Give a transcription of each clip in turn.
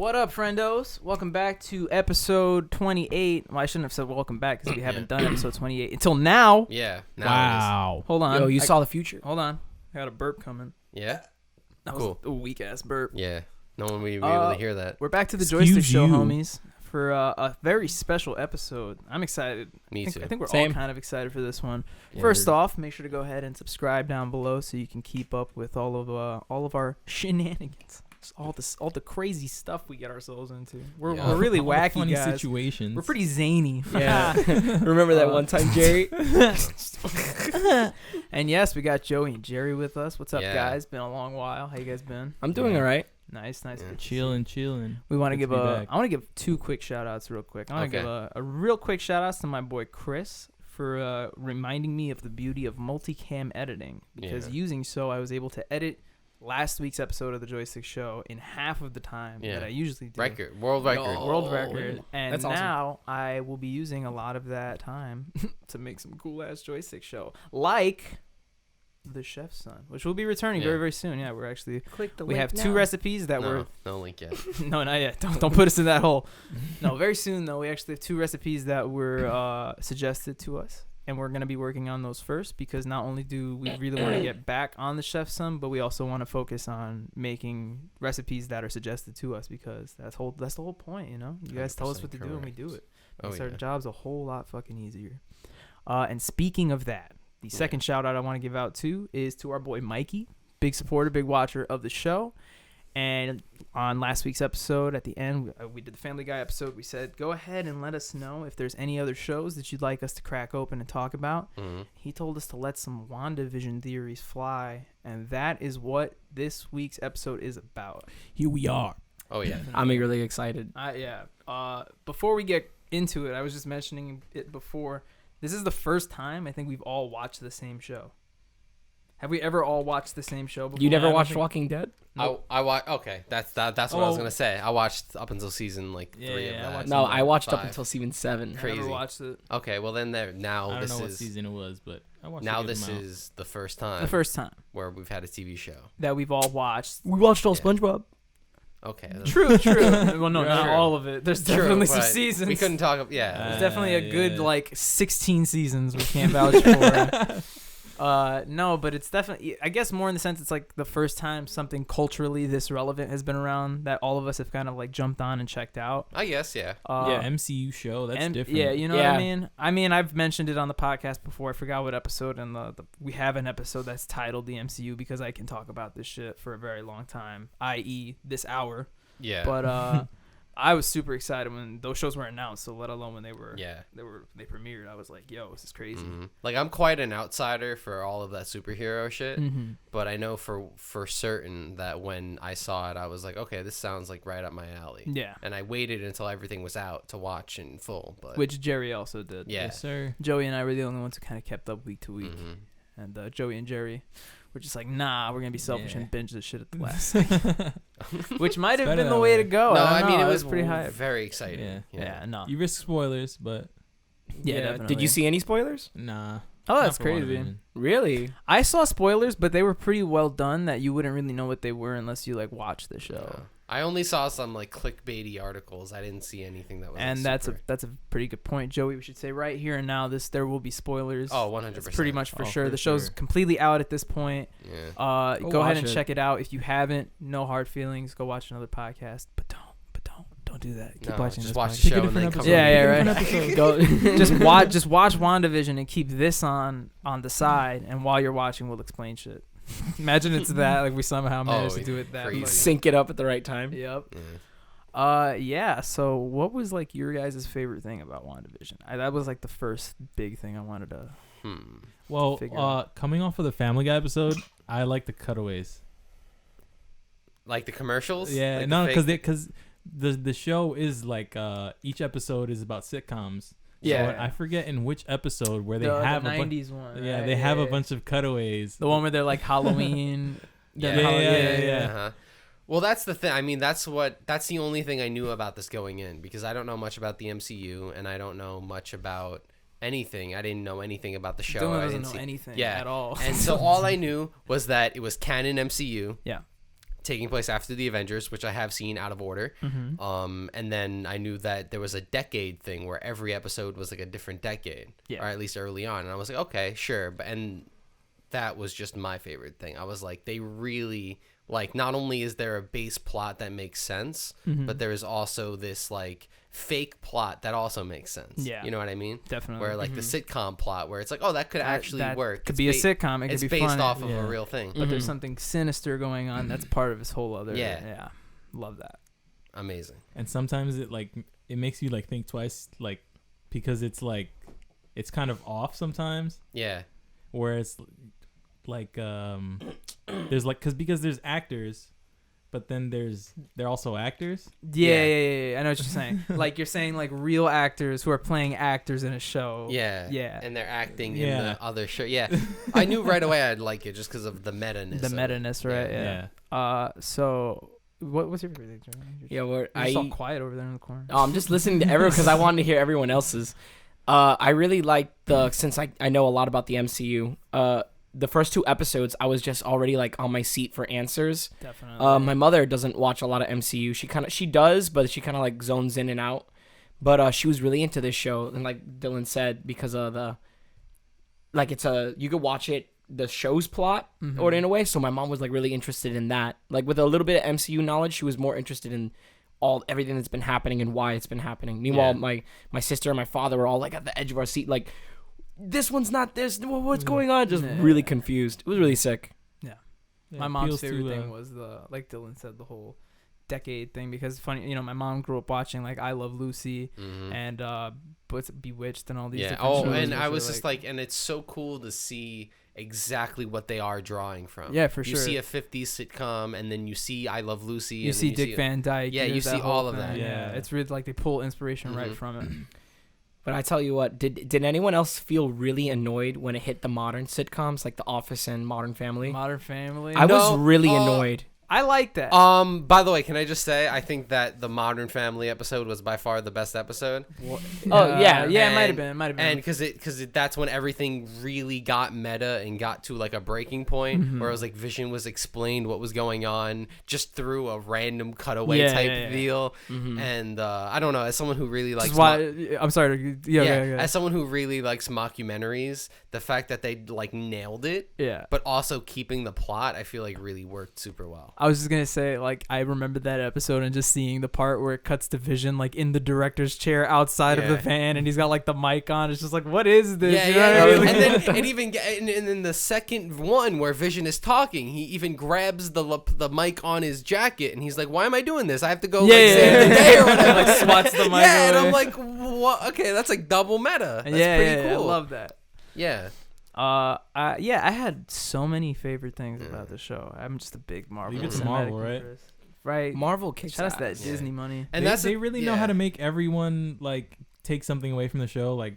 What up, friendos? Welcome back to episode 28. Well, I shouldn't have said welcome back because we haven't done episode 28 until now. Yeah. Now Wow. Hold on. Yo, you saw the future. Hold on. I got a burp coming. Yeah. That Cool. was a weak-ass burp. Yeah. No one will be able to hear that. We're back to the Excuse Joystick Show, you. homies, for a very special episode. I'm excited. Me too. I think we're Same. all kind of excited for this one. Yeah, First off, make sure to go ahead and subscribe down below so you can keep up with all of our shenanigans. All the crazy stuff we get ourselves into. We're really All the wacky funny guys. situations. We're pretty zany. Yeah. Remember that one time, Jerry? And yes, we got Joey and Jerry with us. What's up, Yeah. guys? Been a long while. How you guys been? I'm doing Yeah. all right. Nice. Yeah. Good to see chilling. We want to Good give to be back. I want to give two quick shout outs real quick. I want to Okay. give a real quick shout outs to my boy Chris for reminding me of the beauty of multicam editing, because Yeah. using so I was able to edit last week's episode of the Joystick Show in half of the time that I usually do. World record. World Oh, record. And that's awesome. now I will be using a lot of that time to make some cool ass Joystick Show, like the Chef's Son, which will be returning very, very soon. Yeah, we're actually Click the we link have now. two recipes that were No link yet. no, not yet. Don't put us in that hole. No, very soon though. We actually have two recipes that were suggested to us, and we're gonna be working on those first, because not only do we really want to get back on the Chef's Son, but we also want to focus on making recipes that are suggested to us, because that's the whole point, you know. You guys tell us what to do and we do it. Makes our jobs a whole lot fucking easier. And speaking of that, the second shout out I want to give out to is to our boy Mikey, big supporter, big watcher of the show. And on last week's episode, at the end, we did the Family Guy episode. We said, go ahead and let us know if there's any other shows that you'd like us to crack open and talk about. Mm-hmm. He told us to let some WandaVision theories fly, and that is what this week's episode is about. Here we are. Oh yeah. I'm eagerly excited. Before we get into it, I was just mentioning it before. This is the first time I think we've all watched the same show. Have we ever all watched the same show before? You never I don't watched think- Walking Dead? Nope. I watched. Okay, that's what I was gonna say. I watched up until season 3 Yeah, of I that. watched No, I watched up 5. until season 7. I never Crazy. watched it. Okay, well then now I don't this know what is season it was, but I watched now a good this amount. is the first time The first time where we've had a TV show. that we've all watched. We watched all Yeah. SpongeBob. Okay. True. Well, no, not True. all of it. There's True, definitely some but seasons. We couldn't talk. Yeah. There's definitely a good yeah. 16 seasons we can't vouch for. No, but it's definitely, I guess, more in the sense it's like the first time something culturally this relevant has been around that all of us have kind of like jumped on and checked out. I guess. Yeah. MCU show. That's different. Yeah, you know what I Yeah. mean? I mean, I've mentioned it on the podcast before. I forgot what episode, and we have an episode that's titled the MCU, because I can talk about this shit for a very long time, i.e. this hour. Yeah. But I was super excited when those shows were announced, so let alone when they premiered. I was like, yo, this is crazy. Mhm. Like, I'm quite an outsider for all of that superhero shit, Mm-hmm. but I know for certain that when I saw it, I was like, okay, this sounds like right up my alley. Yeah. And I waited until everything was out to watch in full. But Which Jerry also did. yeah. Yes, sir. Joey and I were the only ones who kind of kept up week to week. Mhm. And Joey and Jerry were just like, nah, we're going to be selfish Yeah. and binge this shit at the last second. Which might have better been the that way to way. go. No, I I don't mean, know. it was pretty high. very exciting. Yeah. Yeah, no. You risk spoilers, but Yeah, definitely. Did you see any spoilers? nah. Oh, that's Not for crazy. WandaVision. Really? I saw spoilers, but they were pretty well done that you wouldn't really know what they were unless you like watch the show. Yeah. I only saw some like clickbaity articles. I didn't see anything that was. And like, that's a pretty good point, Joey. We should say right here and now there will be spoilers. Oh, 100%. It's pretty much for Oh, sure. for The show's sure. completely out at this point. Yeah. Go ahead watch and it. check it out. If you haven't, no hard feelings. Go watch another podcast, but don't do that. Keep No, watching just this watch podcast. the Pick a show and then different come. episode. Yeah, back. right. Go. just watch WandaVision and keep this on the side, and while you're watching, we'll explain shit. Imagine it's that, like we somehow managed to do it that crazy. way. Sync it up at the right time. Yep. Yeah. Yeah. So, what was like your guys' favorite thing about WandaVision? That was like the first big thing I wanted to. Well, Figure out. coming off of the Family Guy episode, I like the cutaways. Like the commercials? Yeah, Like no, the fake- because the show is like each episode is about sitcoms. Yeah. So I forget in which episode where they the have a 90s one. yeah, right? they have a bunch of cutaways. The one where they're like Halloween. Yeah. Yeah. Uh-huh. Well, that's the thing. I mean, that's the only thing I knew about this going in, because I don't know much about the MCU and I don't know much about anything. I didn't know anything about the show. Dylan I doesn't didn't know anything Yeah. at all. And so all I knew was that it was canon MCU. Yeah. taking place after the Avengers, which I have seen out of order. And then I knew that there was a decade thing where every episode was like a different decade, or at least early on. And I was like, okay, sure. And that was just my favorite thing. I was like, they really, like, not only is there a base plot that makes sense, but there is also this like fake plot that also makes sense. Yeah. You know what I mean? Definitely. Where like the sitcom plot where it's like, oh, that could actually work. Could be a sitcom. It could be based funny. off of a real thing. But there's something sinister going on that's part of his whole other. Yeah. Love that. Amazing. And sometimes it makes you like think twice, like, because it's like it's kind of off sometimes. Yeah. Whereas like there's like because there's actors, but then they're also actors. Yeah. I know what you're saying. Like you're saying like real actors who are playing actors in a show. Yeah. And they're acting in the other show. Yeah. I knew right away I'd like it just because of the meta-ness. The meta-ness, right? Yeah. So what's your favorite thing? You're all quiet over there in the corner. Oh, I'm just listening to everyone because I wanted to hear everyone else's. I really like since I know a lot about the MCU. The first 2 episodes, I was just already like on my seat for answers. Definitely. My mother doesn't watch a lot of MCU. She does, but she kind of like zones in and out. But she was really into this show, and like Dylan said, because of you could watch it, the show's plot, or in a way. So my mom was like really interested in that. Like with a little bit of MCU knowledge, she was more interested in everything that's been happening and why it's been happening. Meanwhile, my sister and my father were all like at the edge of our seat, like, this one's not this. What's going on? Just really confused. It was really sick. Yeah. My mom's favorite thing was like Dylan said, the whole decade thing, because funny, my mom grew up watching like I Love Lucy and Bewitched and all these different shows. And I was just like, and it's so cool to see exactly what they are drawing from. Yeah, for sure. You see a 50s sitcom, and then you see I Love Lucy. You see Dick Van Dyke. Yeah, you see all of that. Yeah, it's really like they pull inspiration right from it. But I tell you what, did anyone else feel really annoyed when it hit the modern sitcoms like The Office and Modern Family? Modern Family? I was really annoyed. I like that. By the way, can I just say I think that the Modern Family episode was by far the best episode. It might have been. And because that's when everything really got meta and got to like a breaking point where it was like Vision was explained what was going on just through a random cutaway type deal. And I don't know, as someone who really likes I'm sorry. As someone who really likes mockumentaries, the fact that they like nailed it, but also keeping the plot, I feel like really worked super well. I was just gonna say, like, I remember that episode and just seeing the part where it cuts to Vision like in the director's chair outside of the van, and he's got like the mic on. It's just like, what is this? And then it even and then the second one where Vision is talking, he even grabs the mic on his jacket, and he's like, "Why am I doing this? I have to go save the day or whatever." Like swats the mic. Yeah, and I'm like, "What? Okay, that's like double meta. That's pretty cool. I love that. Yeah." I had so many favorite things about the show. I'm just a big Marvel. It's Marvel, right? Right. Marvel kicks ass. That Disney money. And they really know how to make everyone like take something away from the show, like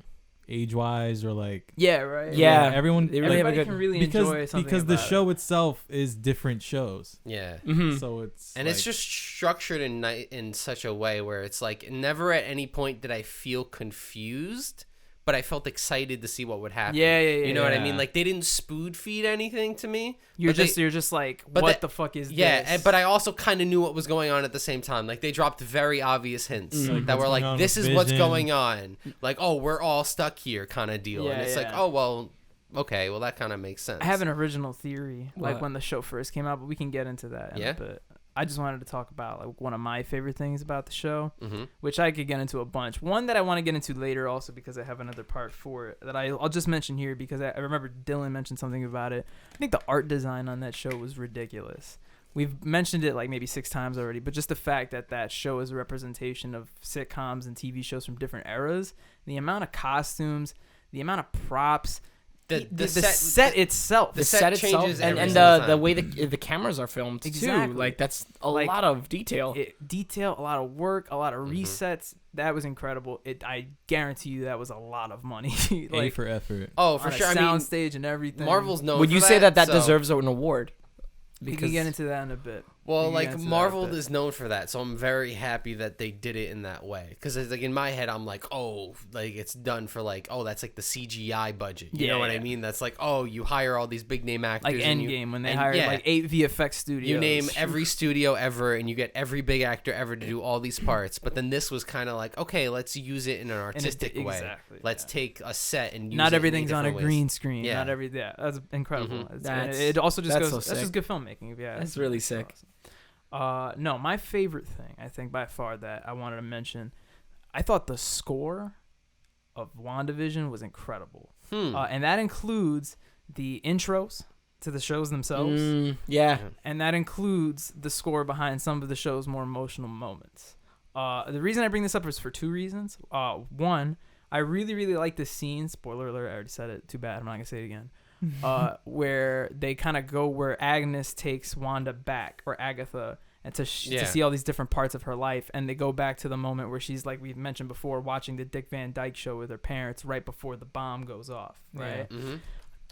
age-wise or like. Yeah, right. Yeah, everyone. Everybody can really enjoy something because the show itself is different shows. Yeah. So it's it's just structured in such a way where it's like never at any point did I feel confused, but I felt excited to see what would happen. Yeah. You know what I mean? Like they didn't spoon feed anything to me. You're just like, what the fuck is this? Yeah, but I also kind of knew what was going on at the same time. Like they dropped very obvious hints that were like, this is what's going on. Like, oh, we're all stuck here kind of deal. And it's like, oh, well, okay, well, that kind of makes sense. I have an original theory, like when the show first came out, but we can get into that in a bit. I just wanted to talk about like one of my favorite things about the show, which I could get into a bunch. One that I want to get into later also because I have another part for it that I'll just mention here because I remember Dylan mentioned something about it. I think the art design on that show was ridiculous. We've mentioned it like maybe 6 times already, but just the fact that show is a representation of sitcoms and TV shows from different eras, the amount of costumes, the amount of props, the set itself, the set changes and the way the cameras are filmed too. Like that's a lot of detail. A lot of work, a lot of resets. That was incredible. I guarantee you that was a lot of money. Like, A for effort. Oh, for sure. Soundstage and everything. Marvel's known. Would you say that deserves an award? We can get into that in a bit. Well, like Marvel is known for that, so I'm very happy that they did it in that way. Because like in my head, I'm like, oh, like it's done for like, oh, that's like the CGI budget. You know what I mean? That's like, oh, you hire all these big name actors. Like Endgame when they hired like 8 VFX studios. You name every studio ever, and you get every big actor ever to do all these parts. But then this was kind of like, okay, let's use it in an artistic way. Exactly. Let's take a set and use not it everything's in on a ways. green screen. Yeah. Not every. Yeah, that's incredible. Mm-hmm. It also just goes. So that's just good filmmaking. Yeah, that's really sick. Awesome. No, my favorite thing, I think by far that I wanted to mention, I thought the score of WandaVision was incredible. And that includes the intros to the shows themselves. And that includes the score behind some of the show's more emotional moments. The reason I bring this up is for 2 reasons. One, I really, really like this scene. Spoiler alert, I already said it. Too bad. I'm not going to say it again. Where they kind of go where Agnes takes Wanda back, or Agatha, and to see all these different parts of her life, and they go back to the moment where she's, like we mentioned before, watching the Dick Van Dyke Show with her parents right before the bomb goes off, right? Yeah.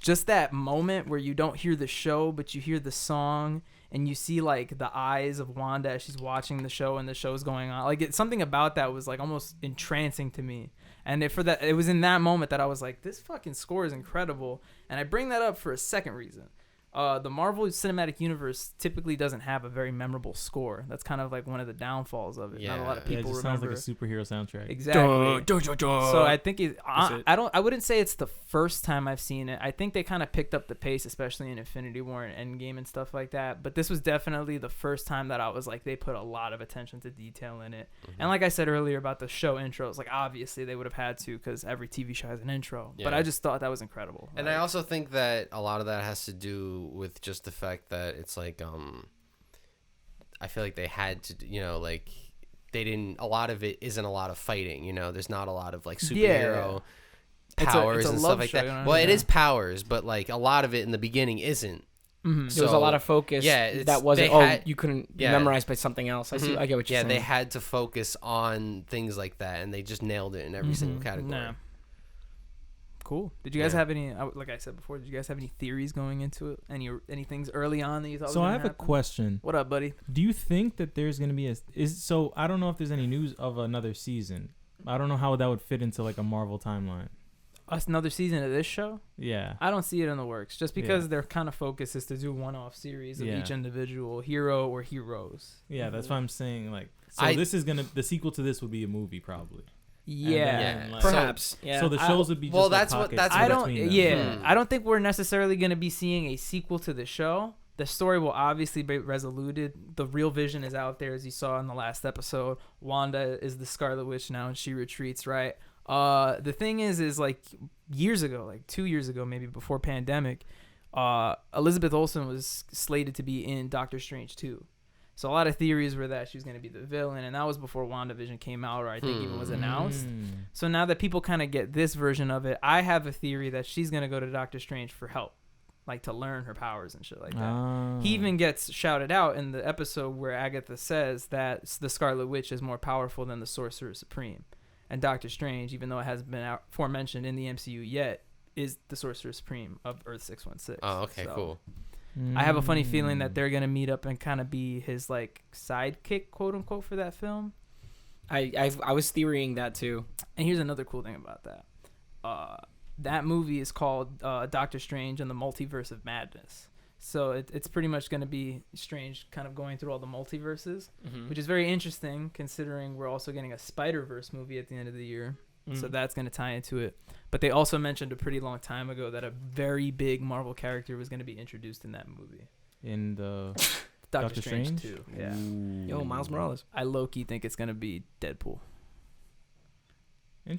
Just that moment where you don't hear the show, but you hear the song, and you see like the eyes of Wanda as she's watching the show and the show's going on. Like it's something about that was like almost entrancing to me. And it was in that moment that I was like, this fucking score is incredible. And I bring that up for a second reason. The Marvel Cinematic Universe typically doesn't have a very memorable score. That's kind of like one of the downfalls of it. Yeah. Not a lot of people it just remember. Sounds like a superhero soundtrack. Exactly. So I think I wouldn't say it's the first time I've seen it. I think they kind of picked up the pace, especially in Infinity War and Endgame and stuff like that. But this was definitely the first time that I was like, they put a lot of attention to detail in it. And like I said earlier about the show intros, like obviously they would have had to because every TV show has an intro. Yeah. But I just thought that was incredible. And I also think that a lot of that has to do with just the fact that it's like I feel like they had to, like they didn't, a lot of it isn't a lot of fighting, there's not a lot of like superhero powers and stuff like that. Well, it is powers, but like a lot of it in the beginning isn't. Mm-hmm. So, there was a lot of focus that wasn't you couldn't memorize by something else. I see. I get what you're saying. They had to focus on things like that, and they just nailed it in every single category. Nah. Cool. Did you guys have any? Like I said before, did you guys have any theories going into it? Any things early on that you thought? So I have a question. What up, buddy? Do you think that there's gonna be so I don't know if there's any news of another season. I don't know how that would fit into like a Marvel timeline. Another season of this show? Yeah. I don't see it in the works, just because their kind of focus is to do one-off series of each individual hero or heroes. Yeah, that's what I'm saying. Like, so this is the sequel to this would be a movie probably. Yeah, like, perhaps. So the shows would be just I don't think we're necessarily going to be seeing a sequel to the show. The story will obviously be resoluted. The real vision is out there, as you saw in the last episode. Wanda is the Scarlet Witch now, and she retreats, right? The thing is like years ago, like 2 years ago, maybe before pandemic, Elizabeth Olsen was slated to be in Doctor Strange 2. So a lot of theories were that she was going to be the villain, and that was before WandaVision came out, or I think even was announced. So now that people kind of get this version of it, I have a theory that she's going to go to Doctor Strange for help, like to learn her powers and shit like that. He even gets shouted out in the episode where Agatha says that the Scarlet Witch is more powerful than the Sorcerer Supreme. And Doctor Strange, even though it hasn't been aforementioned in the MCU yet, is the Sorcerer Supreme of Earth 616. Oh, okay, cool. I have a funny feeling that they're gonna meet up and kind of be his like sidekick, quote unquote, for that film. I was theorying that too. And here's another cool thing about that. That movie is called Doctor Strange and the Multiverse of Madness. So it's pretty much going to be Strange kind of going through all the multiverses, which is very interesting considering we're also getting a Spider-Verse movie at the end of the year. So that's going to tie into it. But they also mentioned a pretty long time ago that a very big Marvel character was going to be introduced in that movie. In the Doctor Strange 2. Yeah. Yo, Miles Morales. I low-key think it's going to be Deadpool.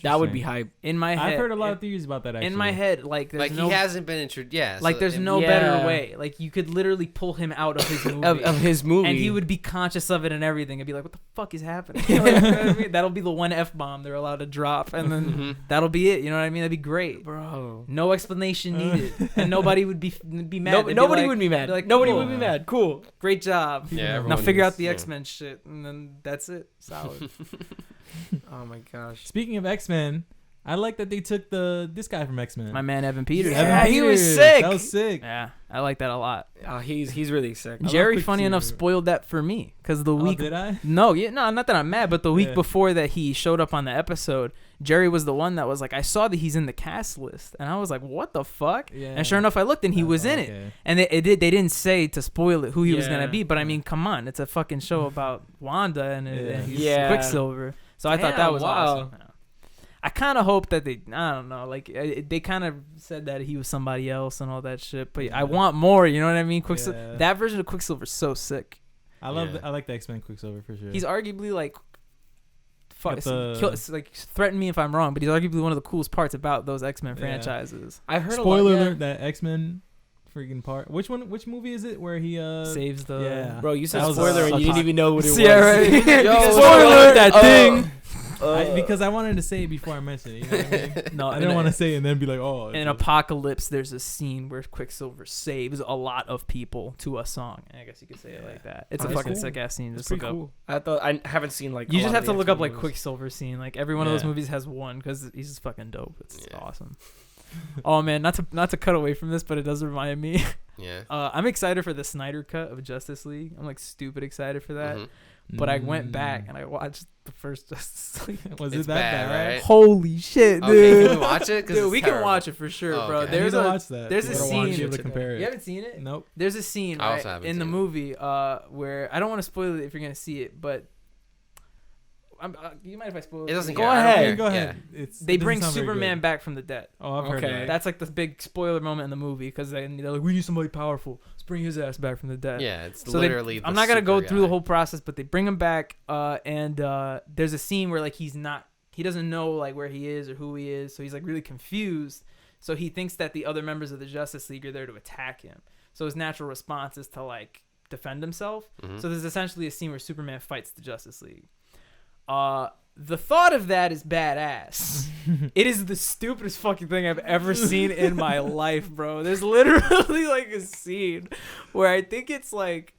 That would be hype. In my head, I've heard a lot of theories about that. Actually, in my head, like there's he hasn't been introduced. Yeah, like there's no better way. Like you could literally pull him out of his movie, of his movie, and he would be conscious of it and everything, and be like, "What the fuck is happening?" You know what I mean? That'll be the one F-bomb they're allowed to drop, and then that'll be it. You know what I mean? That'd be great, bro. No explanation needed, and nobody would be mad. Nobody would be mad. Like nobody would be mad. Cool, great job. Yeah. Now figure out the X-Men shit, and then that's it. Solid. Oh my gosh. Speaking of X-Men. I like that they took this guy from X-Men. My man Evan Peters. Yeah, Evan he was Peters. sick. That was sick. Yeah, I like that a lot. He's really sick. Jerry, funny enough, spoiled that for me because the week. Did I? No, not that I'm mad, but the week before that he showed up on the episode, Jerry was the one that was like, I saw that he's in the cast list, and I was like, what the fuck? Yeah. And sure enough, I looked and he was in it, and they didn't say to spoil it who he was gonna be, but I mean, come on, it's a fucking show about Wanda and he's Quicksilver, so I thought that was awesome. I kind of hope that I don't know, like they kind of said that he was somebody else and all that shit, but I want more. You know what I mean? That version of Quicksilver's so sick. I like the X-Men Quicksilver for sure. He's arguably like, threaten me if I'm wrong, but he's arguably one of the coolest parts about those X-Men franchises. I heard spoiler alert that X-Men freaking part. Which movie is it where he saves the? Yeah, bro, you said spoiler and you didn't even know what it was. Yeah, right. Spoiler that thing. Because I wanted to say it before I mentioned it. You know what I mean? No, I didn't want to say it and then be like, oh. In Apocalypse, there's a scene where Quicksilver saves a lot of people to a song. I guess you could say it like that. It's a fucking sick ass scene. Just look up. I haven't seen like. You just have to look up like Quicksilver scene. Like every one of those movies has one because he's just fucking dope. It's awesome. Oh man, not to cut away from this, but it does remind me. Yeah. I'm excited for the Snyder cut of Justice League. I'm like stupid excited for that. Mm-hmm. But I went back and I watched the first Justice League. Was it that bad? Right? Holy shit, dude! Okay, can we watch it? Dude, we can watch it for sure, bro. Okay. There's a scene. You haven't seen it? Nope. There's a scene in the movie where I don't want to spoil it if you're gonna see it, but you mind if I spoil it? It doesn't. Go ahead. Go ahead. They bring Superman back from the dead. Oh, I've heard that. That's like the big spoiler moment in the movie because they're like, we need somebody powerful. Let's bring his ass back from the dead. Yeah, it's literally. I'm not gonna go through the whole process, but they bring him back, and there's a scene where like he doesn't know like where he is or who he is, so he's like really confused. So he thinks that the other members of the Justice League are there to attack him. So his natural response is to like defend himself. Mm-hmm. So there's essentially a scene where Superman fights the Justice League. The thought of that is badass. It is the stupidest fucking thing I've ever seen in my life, bro. There's literally like a scene where I think it's like,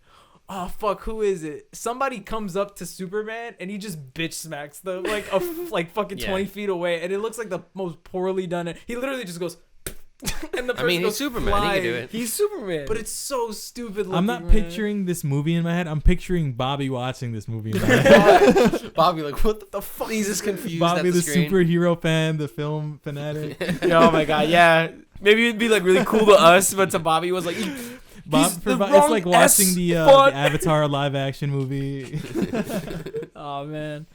oh fuck, who is it? Somebody comes up to Superman and he just bitch smacks them like fucking 20 feet away, and it looks like the most poorly done. He literally just goes. And the person he's Superman. Flying. He can do it. He's Superman. But it's so stupid looking, I'm not picturing this movie in my head. I'm picturing Bobby watching this movie in my head. Bobby like, what the fuck? He's just confused. Bobby, at the screen. Superhero fan, the film fanatic. Oh my god, yeah. Maybe it'd be like really cool to us, but to Bobby it was like, it's like watching the Avatar live action movie. Oh man.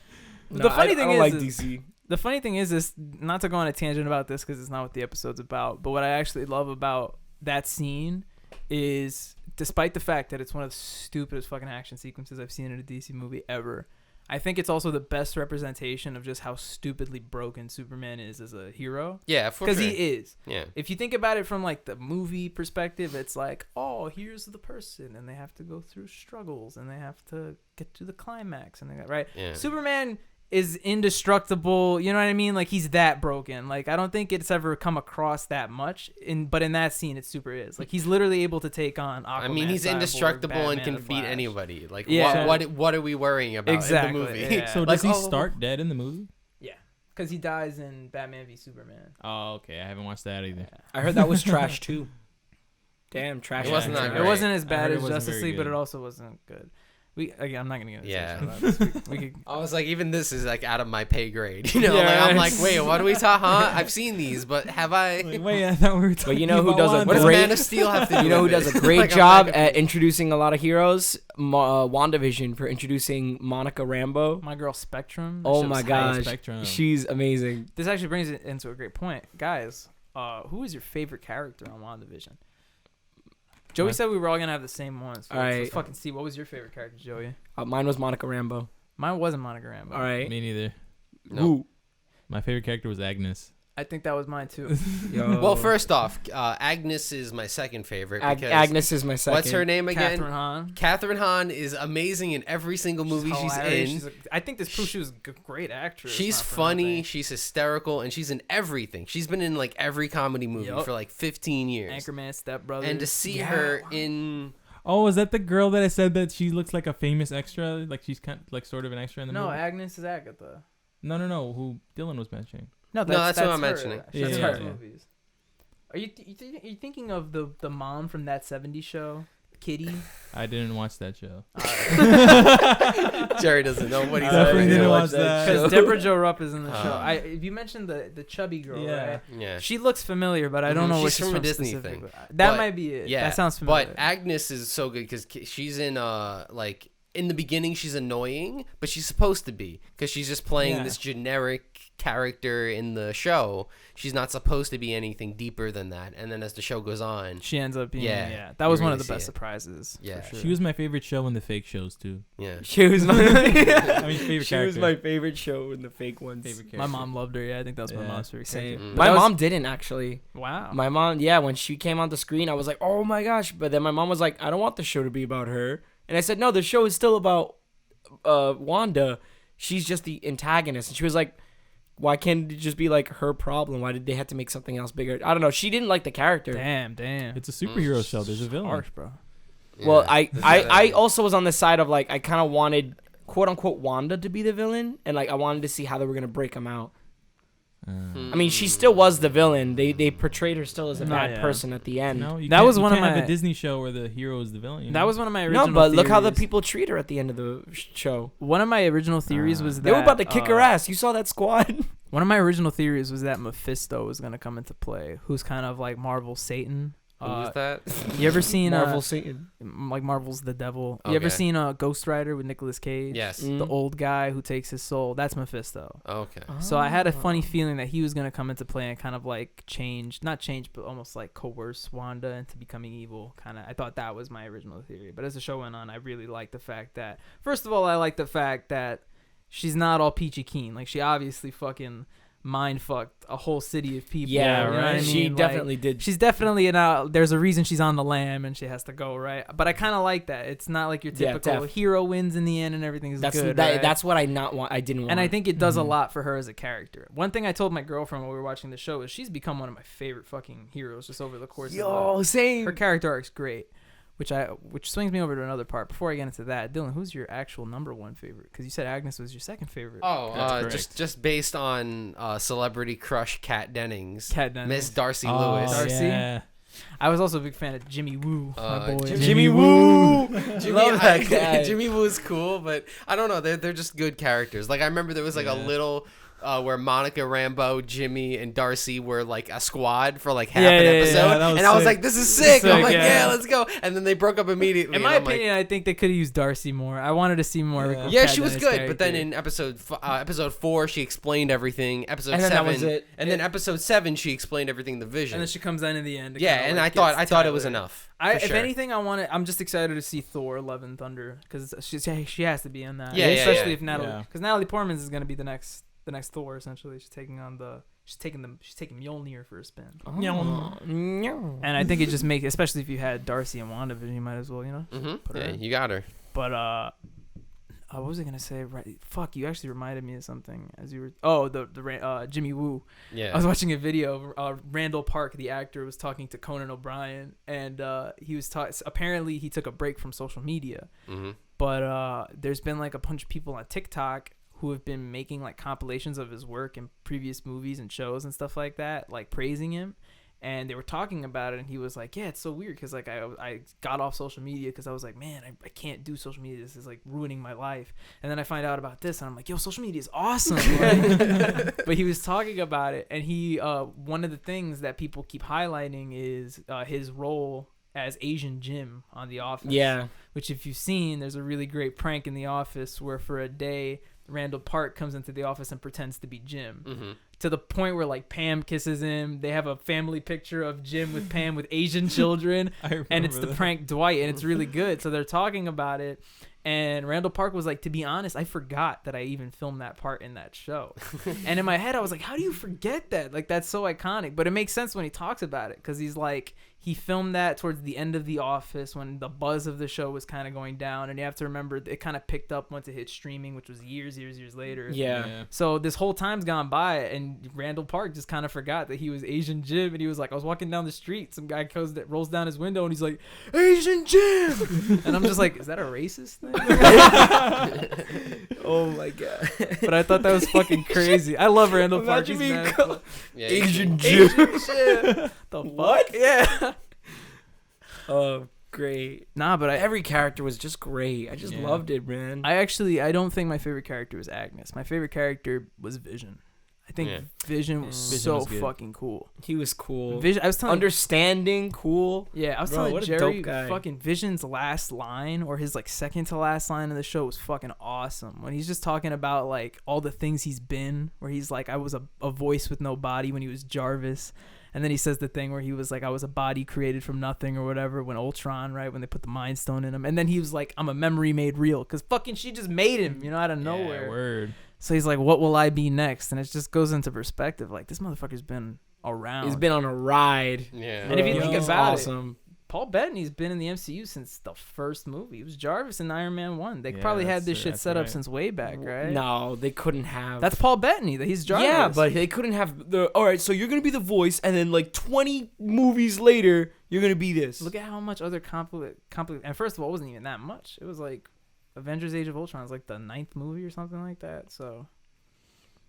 No, the funny thing is, like DC. The funny thing is not to go on a tangent about this because it's not what the episode's about, but what I actually love about that scene is, despite the fact that it's one of the stupidest fucking action sequences I've seen in a DC movie ever, I think it's also the best representation of just how stupidly broken Superman is as a hero. Yeah, for sure. Because he is. Yeah. If you think about it from like the movie perspective, it's like, oh, here's the person, and they have to go through struggles, and they have to get to the climax, and right. Yeah. Superman is indestructible, you know what I mean? Like he's that broken. Like I don't think it's ever come across that much. But in that scene, it super is. Like he's literally able to take on Aquaman, I mean, he's Cyborg, indestructible Batman, and can beat anybody. Like yeah. what are we worrying about exactly, in the movie? Yeah. So does he start dead in the movie? Yeah, because he dies in Batman v Superman. Oh, okay. I haven't watched that either. Yeah. I heard that was trash too. Damn, trash. It wasn't that great. It wasn't as bad as Justice League, good. but it also wasn't good. I'm not gonna get into this. We could. I was like, even this is like out of my pay grade, you know. Yeah, like, I'm like, wait, what do we talk? Huh? I've seen these, but have I? Like, wait, I thought we were talking. But you know who does what does Man of Steel have to do? You know who does a great job at introducing a lot of heroes? WandaVision for introducing Monica Rambeau. My girl Spectrum. Oh my gosh, Spectrum. She's amazing. This actually brings it into a great point, guys. Who is your favorite character on WandaVision? Joey said we were all gonna have the same ones. So let's fucking see. What was your favorite character, Joey? Mine was Monica Rambeau. Mine wasn't Monica Rambeau. All right. Me neither. No. My favorite character was Agnes. I think that was mine too. Well, first off, Agnes is my second favorite. Agnes is my second. What's her name again? Catherine Hahn. Catherine Hahn is amazing in every single movie she's in. I think this proves she was a great actress. She's funny. She's hysterical, and she's in everything. She's been in like every comedy movie for like 15 years. Anchorman, Step Brothers. And to see her in. Oh, is that the girl that I said that she looks like a famous extra? Like she's kind of, like sort of an extra in the movie? No, Agnes is Agatha. No. Who Dylan was mentioning? No, that's what I'm her. mentioning. That's Yeah. her movies. Are you thinking of the mom from that '70s show, Kitty? I didn't watch that show. Jerry doesn't know what he's Definitely saying. didn't watch that. Because Deborah Jo Rupp is in the show. If you mentioned the chubby girl, right? Yeah. She looks familiar, but I don't know what She's from a Disney thing. That But, might be it. Yeah, That sounds familiar. But Agnes is so good because she's in like in the beginning she's annoying, but she's supposed to be because she's just playing this generic character in the show. She's not supposed to be anything deeper than that. And then as the show goes on, she ends up being that was one of the best surprises. Yeah, for sure. She was my favorite show in the fake shows too. Yeah, She was my favorite She was my favorite show in the fake ones. Favorite My mom loved her. Yeah, I think that was my mom's favorite character. Mm. My mom didn't actually. Wow. My mom, when she came on the screen, I was like, oh my gosh. But then my mom was like, I don't want the show to be about her. And I said, no, the show is still about Wanda. She's just the antagonist. And she was like, why can't it just be like her problem? Why did they have to make something else bigger? I don't know. She didn't like the character. Damn. It's a superhero show. There's a villain. Harsh, bro. Yeah. Well, I also was on the side of like, I kind of wanted quote unquote Wanda to be the villain. And like, I wanted to see how they were going to break him out. I mean, she still was the villain. They portrayed her still as a bad person at the end. No, That was one of have my a Disney show where the hero is the villain. You know? That was one of my original No, but look how the theories. people treat her at the end of the show. One of my original theories was that They were about to kick her ass. You saw that squad? One of my original theories was that Mephisto was going to come into play, who's kind of like Marvel's Satan. who's that? You ever seen Marvel Satan? like Marvel's the devil? You ever seen Ghost Rider with Nicolas Cage? Yes. The old guy who takes his soul. That's Mephisto. Okay. So I had a funny feeling that he was going to come into play and kind of like not change, but almost like coerce Wanda into becoming evil. I thought that was my original theory. But as the show went on, I really liked the fact that, first of all, I like the fact that she's not all peachy keen. Like, she obviously fucking mind fucked a whole city of people. Yeah, you know right. what I mean? She Like, definitely did. She's definitely there's a reason she's on the lam and she has to go, right? But I kind of like that. It's not like your typical hero wins in the end and everything's good. Right? That's what I didn't want. And I think it does a lot for her as a character. One thing I told my girlfriend while we were watching the show is she's become one of my favorite fucking heroes just over the course of same. her character arc's great. Which swings me over to another part. Before I get into that, Dylan, who's your actual number one favorite? Because you said Agnes was your second favorite. Oh, just based on celebrity crush Kat Dennings. Miss Darcy Lewis. Darcy. Yeah. I was also a big fan of Jimmy Woo, my boy. Jimmy Woo. Love that guy. Jimmy Woo is cool, but I don't know. They're just good characters. Like, I remember there was like a little where Monica Rambeau, Jimmy, and Darcy were like a squad for like half an episode, and I was like, "This is sick!" I'm like, "Yeah, let's go!" And then they broke up immediately. In my opinion, I think they could have used Darcy more. I wanted to see more. Yeah, she was good, but then in episode 4, she explained everything. Episode 7, that was it. And then episode 7, she explained everything. The Vision, and then she comes in the end. Yeah, and I thought it was enough. If anything, I'm just excited to see Thor: Love and Thunder because she has to be in that. Yeah, especially if Natalie, because Natalie Portman is going to be the next Thor. Essentially, she's taking Mjolnir for a spin. And I think it just makes, especially if you had Darcy and WandaVision, you might as well, put her in. You got her. But what was I gonna say? Right, fuck, you actually reminded me of something as you were. Oh, the Jimmy Woo. Yeah. I was watching a video. Randall Park, the actor, was talking to Conan O'Brien, and he was apparently he took a break from social media. Mm-hmm. But there's been like a bunch of people on TikTok who have been making like compilations of his work in previous movies and shows and stuff like that, like praising him. And they were talking about it, and he was like, yeah, it's so weird because like I got off social media because I was like, man, I can't do social media. This is like ruining my life. And then I find out about this, and I'm like, yo, social media is awesome. Like, but he was talking about it, and he one of the things that people keep highlighting is his role as Asian Jim on The Office. Yeah. Which, if you've seen, there's a really great prank in The Office where for a day Randall Park comes into the office and pretends to be Jim. Mm-hmm. To the point where like Pam kisses him. They have a family picture of Jim with Pam with Asian children. And it's the prank Dwight, and it's really good. So they're talking about it. And Randall Park was like, to be honest, I forgot that I even filmed that part in that show. And in my head, I was like, how do you forget that? Like, that's so iconic. But it makes sense when he talks about it, because he's like, he filmed that towards the end of The Office when the buzz of the show was kind of going down. And you have to remember, it kind of picked up once it hit streaming, which was years later. Yeah. So this whole time's gone by, and and Randall Park just kind of forgot that he was Asian Jim, and he was like, I was walking down the street, some guy rolls down his window, and he's like, Asian Jim, and I'm just like, is that a racist thing? Oh my god! But I thought that was fucking crazy. I love Randall Park. He's Asian Jim. The What? Fuck? Yeah. Oh, great. Nah, but every character was just great. I just loved it, man. I don't think my favorite character was Agnes. My favorite character was Vision. I think Vision was so fucking cool. He was cool. Vision, I was telling understanding, cool. Yeah, I was telling Jerry, fucking Vision's last line, or his like second to last line in the show, was fucking awesome. When he's just talking about like all the things he's been, where he's like, I was a voice with no body when he was Jarvis. And then he says the thing where he was like, I was a body created from nothing or whatever, when Ultron, right, when they put the Mind Stone in him. And then he was like, I'm a memory made real, because fucking she just made him, out of nowhere. Word. So he's like, what will I be next? And it just goes into perspective. Like, this motherfucker's been around. He's been on a ride. Yeah. And if you think about it, Paul Bettany's been in the MCU since the first movie. He was Jarvis in Iron Man 1. They probably had this shit set up since way back, right? No, they couldn't have. That's Paul Bettany. He's Jarvis. Yeah, but they couldn't have all right, so you're going to be the voice, and then like 20 movies later, you're going to be this. Look at how much other and first of all, it wasn't even that much. It was like Avengers Age of Ultron is like the 9th movie or something like that, so.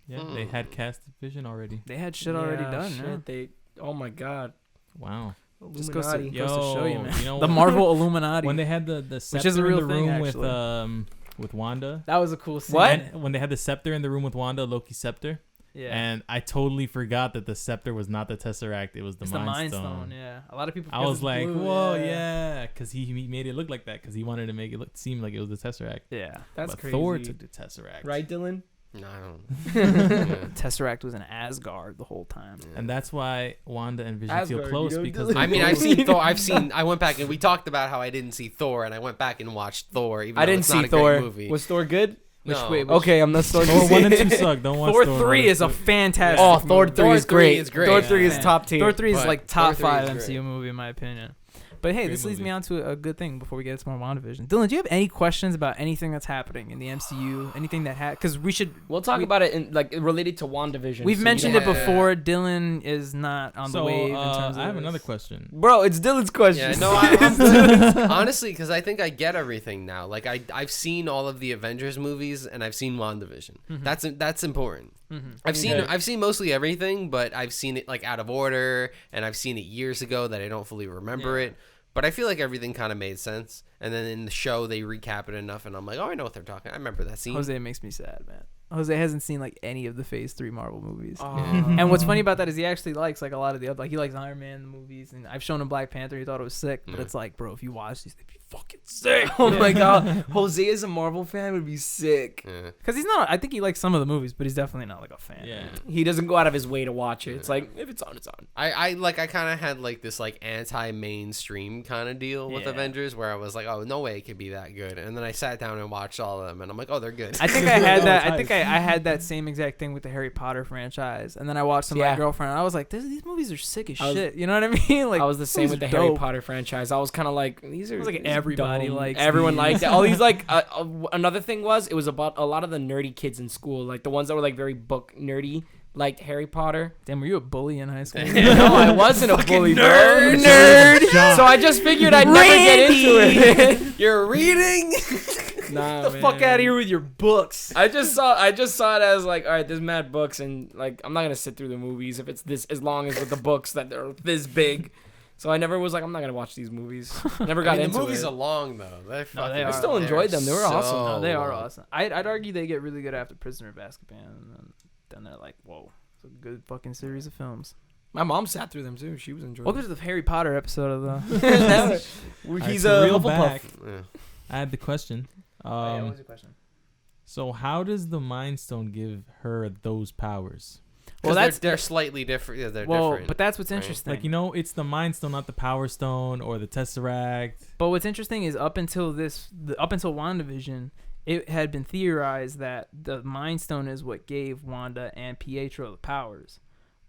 Yeah, they had casted Vision already. They had shit already done, shit, oh my god. Wow. Just goes to show you, man. You know, the Marvel Illuminati. When they had the scepter in the room with Wanda. That was a cool scene. What? When they had the scepter in the room with Wanda, Loki's scepter. Yeah. And I totally forgot that the scepter was not the Tesseract. It was the Mind Stone. Yeah. A lot of people. I was like, whoa, yeah. Because he made it look like that. Because he wanted to make it seem like it was the Tesseract. Yeah. That's crazy. Thor took the Tesseract. Right, Dylan? No, I don't. Tesseract was in Asgard the whole time, and that's why Wanda and Vision feel close because I mean, I've seen Thor. I went back and we talked about how I didn't see Thor, and I went back and watched Thor. Even I didn't see Thor. Was Thor good? No. Okay, I'm not starting. Thor 1 and 2 suck. Don't watch Thor 3 is a fantastic. Oh, Thor 3 is great. Thor 3 is top tier. Thor 3 is like top 5 MCU movie in my opinion. But hey, this leads me on to a good thing before we get to more WandaVision. Dylan, do you have any questions about anything that's happening in the MCU? Anything that because we'll talk about it in like related to WandaVision. We've mentioned it before. Dylan is not on the wave in terms of. I have another question, bro. It's Dylan's question. Yeah, no, honestly, because I think I get everything now. Like I've seen all of the Avengers movies and I've seen WandaVision. Mm-hmm. That's important. Mm-hmm. I've seen mostly everything, but I've seen it like out of order, and I've seen it years ago that I don't fully remember it. But I feel like everything kind of made sense. And then in the show, they recap it enough, and I'm like, oh, I know what they're talking. I remember that scene. Jose makes me sad, man. Jose hasn't seen like any of the Phase 3 Marvel movies. And what's funny about that is he actually likes like a lot of the other, like he likes Iron Man movies, and I've shown him Black Panther. He thought it was sick, but it's like, bro, if you watch these, they'd be fucking sick. Oh my god, Jose as a Marvel fan would be sick. Because he's not. I think he likes some of the movies, but he's definitely not like a fan. Yeah, he doesn't go out of his way to watch it. It's like if it's on, it's on. I kind of had like this like anti-mainstream kind of deal with Avengers, where I was like, oh, no way it could be that good. And then I sat down and watched all of them, and I'm like, oh, they're good. I think I had that. I think I had that same exact thing with the Harry Potter franchise, and then I watched some of My Girlfriend, and I was like, these movies are sick as shit. You know what I mean? Like I was the same with the Harry Potter franchise. I was kind of like, these are like everybody likes. Everyone liked it. All these like another thing was it was about a lot of the nerdy kids in school, like the ones that were like very book nerdy. Liked Harry Potter. Damn, were you a bully in high school? No, I wasn't a bully. Nerd. So I just figured I'd never get into it. You're reading. Nah, the fuck out of here with your books. I just saw it as like, all right, there's mad books, and like I'm not gonna sit through the movies if it's this as long as with the books that they're this big. So I never was like, I'm not gonna watch these movies. Never got into it. The movies are long though. I still enjoyed them. They were awesome. No, they are awesome. I'd argue they get really good after Prisoner of Azkaban, and then they're like, whoa, it's a good fucking series of films. My mom sat through them too. She was enjoying. Welcome to the Harry Potter episode of the. He's a real back. I had the question. What was your question? So how does the Mind Stone give her those powers? Well, they're slightly different. Yeah, they're different. But that's what's interesting. Like, it's the Mind Stone, not the Power Stone or the Tesseract. But what's interesting is up until WandaVision, it had been theorized that the Mind Stone is what gave Wanda and Pietro the powers.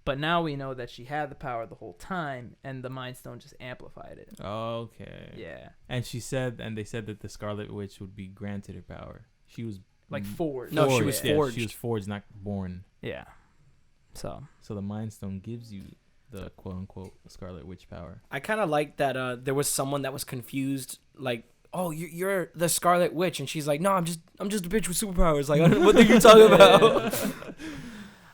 But now we know that she had the power the whole time, and the Mind Stone just amplified it. Okay. Yeah. And they said that the Scarlet Witch would be granted her power. She was like forged. No, she was forged. She was forged, not born. Yeah. So the Mind Stone gives you the quote unquote Scarlet Witch power. I kind of like that. There was someone that was confused, like, "Oh, you're the Scarlet Witch," and she's like, "No, I'm just a bitch with superpowers." Like, what are you talking about?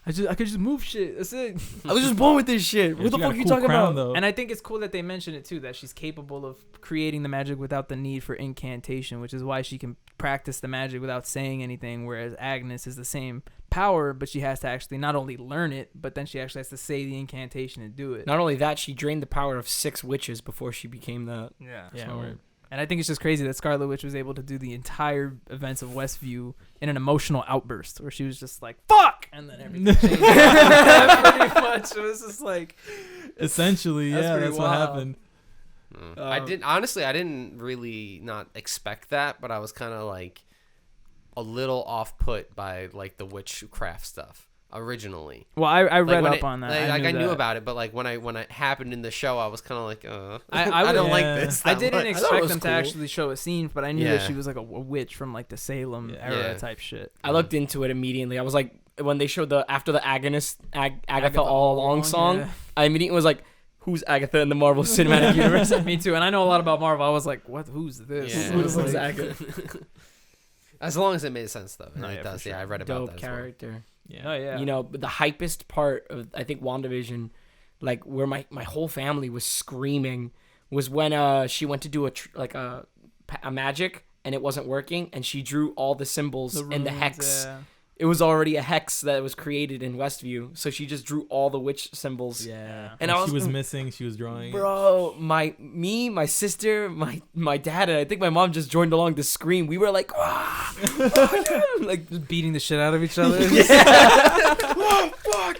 I could just move shit. That's it. I was just born with this shit. What the fuck are you talking about? Though. And I think it's cool that they mention it too, that she's capable of creating the magic without the need for incantation, which is why she can practice the magic without saying anything, whereas Agnes is the same power, but she has to actually not only learn it, but then she actually has to say the incantation and do it. Not only that, she drained the power of 6 witches before she became that. Yeah. So, and I think it's just crazy that Scarlet Witch was able to do the entire events of Westview in an emotional outburst where she was just like, fuck! And then everything changed. Pretty much. It was just like... Essentially, that's what happened. I didn't really not expect that, but I was kind of like a little off put by like the witchcraft stuff originally. Well, I read like up on that. I knew about it, but like when it happened in the show, I was kind of like, I don't like this. I didn't expect them cool. to actually show a scene, but I knew that she was like a witch from like the Salem era type shit. I looked into it immediately. I was like, when they showed after the Agatha All Along song, I immediately was like, who's Agatha in the Marvel Cinematic Universe? Me too. And I know a lot about Marvel. I was like, what? Who's this? Yeah. Who's Agatha? As long as it made sense though. No, it does. sure. Yeah, I read about Dope that. character. Yeah. Oh yeah. You know, the hypest part of, I think, WandaVision, like where my whole family was screaming, was when she went to do a magic and it wasn't working, and she drew all the symbols in the hex. Yeah. It was already a hex that was created in Westview, so she just drew all the witch symbols. Yeah. And she was missing. She was drawing. Bro, my sister, my dad, and I think my mom just joined along to scream. We were like, Like just beating the shit out of each other. oh, fuck.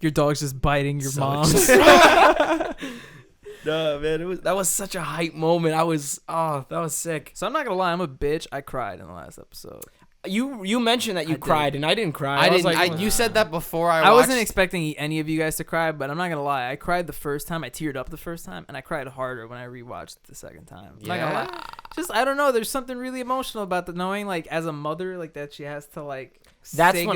Your dog's just biting your mom. No, man, that was such a hype moment. That was sick. So I'm not gonna lie, I'm a bitch. I cried in the last episode. You mentioned that you cried, and I didn't cry. I was didn't. like, You said that before I wasn't expecting any of you guys to cry, but I'm not gonna lie. I cried the first time. I teared up the first time, and I cried harder when I rewatched the second time. I'm not gonna lie. Just I don't know. There's something really emotional about the knowing, like as a mother, like that she has to like say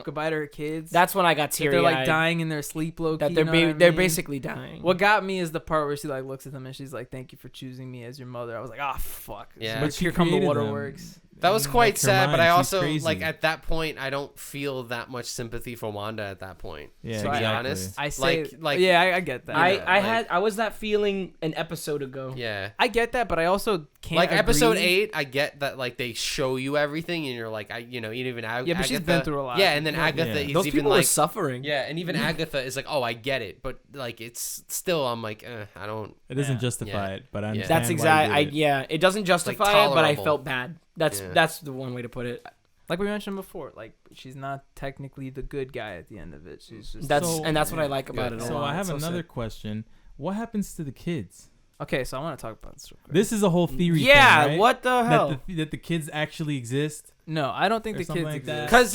goodbye to her kids. That's when I got teary. They're like dying in their sleep, low key. That they're basically dying. What got me is the part where she like looks at them and she's like, "Thank you for choosing me as your mother." I was like, "Ah, fuck." Yeah. But here come the waterworks. That was quite sad, but I also crazy. like at that point I don't feel that much sympathy for Wanda at that point. Yeah, to be honest, I say like I get that. I was that feeling an episode ago. Yeah, I get that, but I also can't. Like episode agree. 8, I get that like they show you everything and you're like even Agatha. Yeah, but she's been through a lot. Yeah, and then Agatha is Those even people like are suffering. Yeah, and even Agatha is like, oh, I get it, but like it's still I'm like I don't. It doesn't justify it, but I understand. That's exactly. It doesn't justify it, but I felt bad. That's the one way to put it. Like we mentioned before, like she's not technically the good guy at the end of it. She's just that's what I like about it. So I have another question. What happens to the kids? Okay, so I want to talk about this real quick. This is a whole theory. Yeah, thing, right? What the hell? That the kids actually exist. No, I don't think the kids like exist.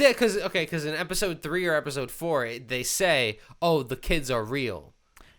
Because in episode 3 or episode 4 they say, oh, the kids are real.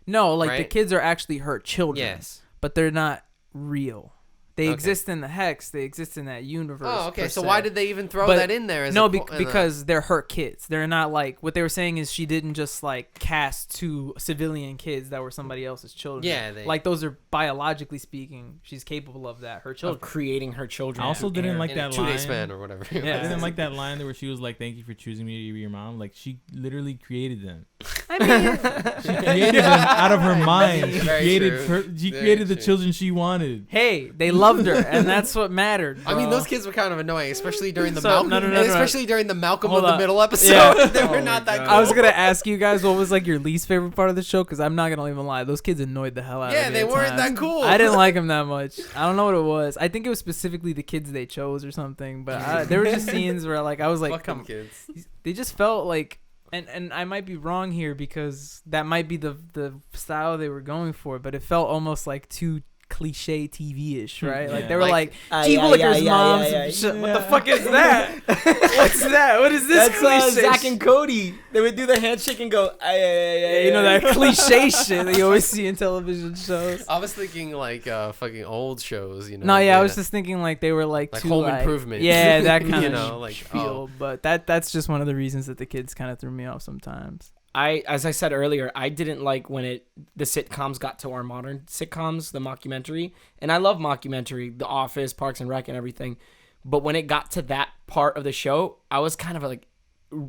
No, like the right? kids are actually her children. Yes, but they're not real. They exist in the hex. They exist in that universe. Oh, okay. So se. why did they even throw that in there? Because they're her kids. They're not like what they were saying is she didn't just like cast 2 civilian kids that were somebody else's children. Yeah, like those are biologically speaking, she's capable of that. Her children, of creating her children. I also didn't like that line. 2-day span or whatever. Yeah. I didn't like that line where she was like, "Thank you for choosing me to be your mom." Like she literally created them. I mean, She created them out of her mind. She Very created true. she Very created the true. children she wanted. hey, they loved her, and that's what mattered. I mean, bro. those kids were kind of annoying, especially during the So, Malcolm. no. Especially during the Malcolm Hold of the on. Middle episode. Yeah. They were Oh not my that God. cool. I was gonna ask you guys what was like your least favorite part of the show because I'm not gonna even lie. Those kids annoyed the hell out of me. Yeah, they at weren't times. that cool. I didn't like them that much. I don't know what it was. I think it was specifically the kids they chose or something. But there were just scenes where like I was like, Fuck them come, kids. they just felt like, and I might be wrong here because that might be the style they were going for, but it felt almost like too cliche TV-ish, right? Like Yeah. they were like G Willikers moms. What the fuck is that? What's that? What is this? That's Zach and Cody. They would do the handshake and go, you know that cliche shit that you always see in television shows. I was thinking like fucking old shows, you know. No, yeah, I was just thinking like they were like too, Home Improvement. Yeah, that kind you of know, like feel. But that's just one of the reasons that the kids kind of threw me off sometimes. As I said earlier, I didn't like when the sitcoms got to our modern sitcoms, the mockumentary. And I love mockumentary, The Office, Parks and Rec and everything. But when it got to that part of the show, I was kind of like